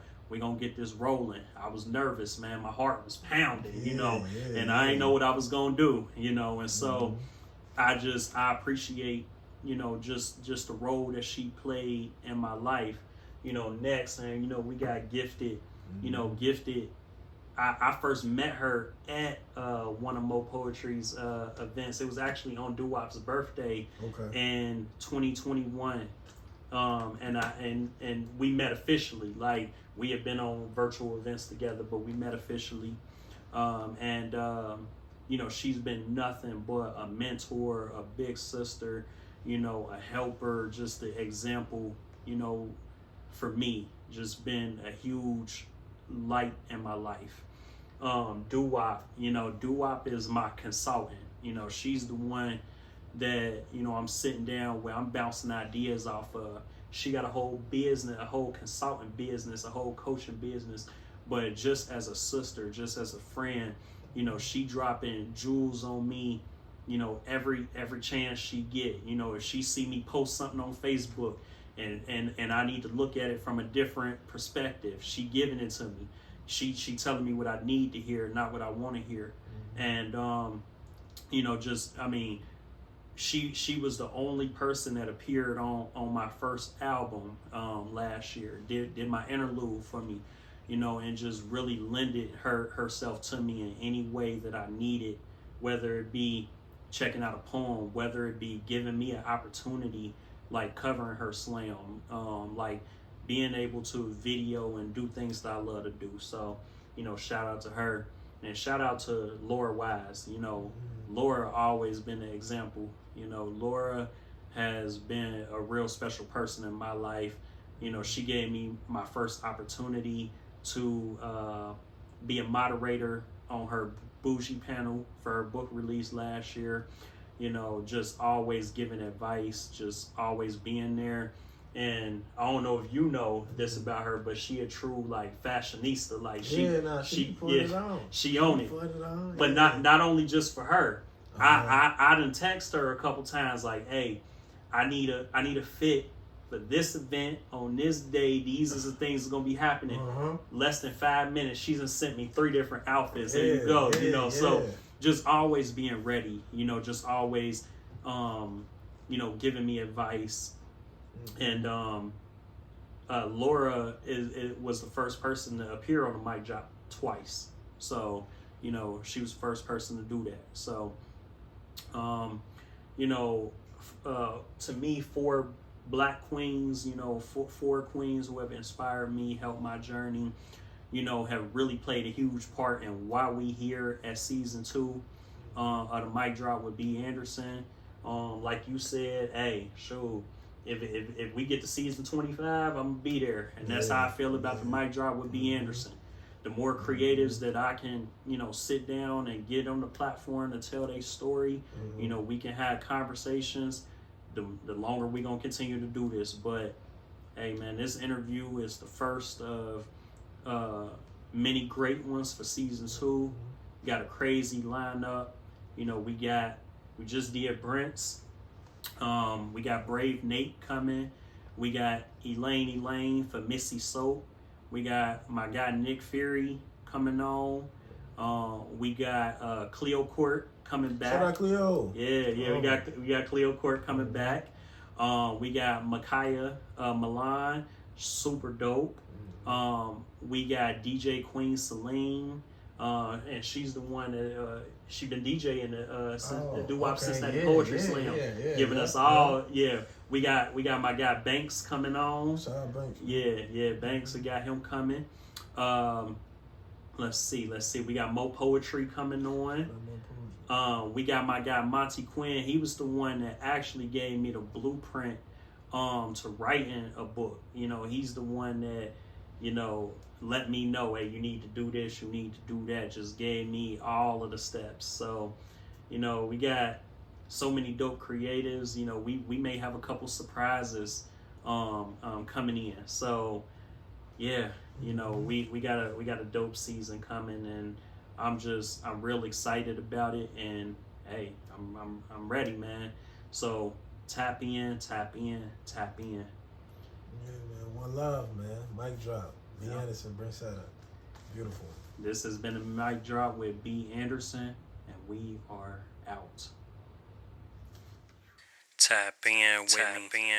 get this rolling. I was nervous, man. My heart was pounding, you know, and I didn't know what I was gonna do, you know, and so I appreciate, you know, just the role that she played in my life. You know, next, and you know, we got Gifted, you know, Gifted. I first met her at one of Mo Poetry's events. It was actually on Doo-Wop's birthday in 2021, and we met officially. Like, we had been on virtual events together, but we met officially. You know, she's been nothing but a mentor, a big sister, you know, a helper, just an example, you know, for me. Just been a huge light in my life. Doo-Wop, you know, Doo-Wop is my consultant. You know, she's the one that, you know, I'm sitting down where I'm bouncing ideas off of. She got a whole business, a whole consulting business, a whole coaching business. But just as a sister, just as a friend, you know, she dropping jewels on me, you know, every chance she get. You know, if she see me post something on Facebook and I need to look at it from a different perspective, she giving it to me. She telling me what I need to hear, not what I want to hear. And you know, just, I mean, she was the only person that appeared on my first album last year, did my interlude for me, you know, and just really lended herself to me in any way that I needed, whether it be checking out a poem, whether it be giving me an opportunity, like covering her slam, like being able to video and do things that I love to do. So, shout out to her, and shout out to Laura Wise. Laura always been an example. Laura has been a real special person in my life. She gave me my first opportunity to be a moderator on her bougie panel for her book release last year. Just always giving advice, just always being there. And I don't know if you know this about her, but she a true fashionista. She put it on. She own it. Put it on, but yeah. not only just for her. I done text her a couple times hey, I need a fit for this event on this day. These are the things that's gonna be happening. Less than 5 minutes, she's done sent me 3 different outfits. There you go. So just always being ready. Just always giving me advice. And Laura was the first person to appear on the mic drop twice. So she was the first person to do that. So to me, 4 Black queens, 4 queens who have inspired me, helped my journey, have really played a huge part in why we here at season 2 of the mic drop with B. Anderson. Like you said, hey, sure. If we get to season 25, I'm gonna be there, and that's how I feel about the mic drop with B. Anderson. The more creatives that I can, sit down and get on the platform to tell their story, we can have conversations. The longer we gonna continue to do this. But hey, man, this interview is the first of many great ones for season 2. Got a crazy lineup. We just did Brince. We got Brave Nate coming. We got Elaine for Missy Soap. We got my guy Nick Fury coming on. We got Cleo Court coming back. Shout out Cleo. Yeah. We got Cleo Court coming back. We got Micaiah Milan, super dope. We got DJ Queen Celine. And she's the one that she been DJing the doo-wop since that Poetry Slam, giving us all. We got my guy Banks coming on. Shout out Banks. Yeah, Banks. We got him coming. Let's see. We got Mo Poetry coming on. We got my guy Monty Quinn. He was the one that actually gave me the blueprint to writing a book. He's the one that let me know, hey, you need to do this, you need to do that. Just gave me all of the steps. So, we got so many dope creatives. We may have a couple surprises coming in. So, yeah, we got a dope season coming, and I'm real excited about it. And hey, I'm ready, man. So tap in. Yeah, man. One love, man. Mic drop. B. Anderson, Brince, Etter. Beautiful. This has been a mic drop with B. Anderson, and we are out. Tap in with me.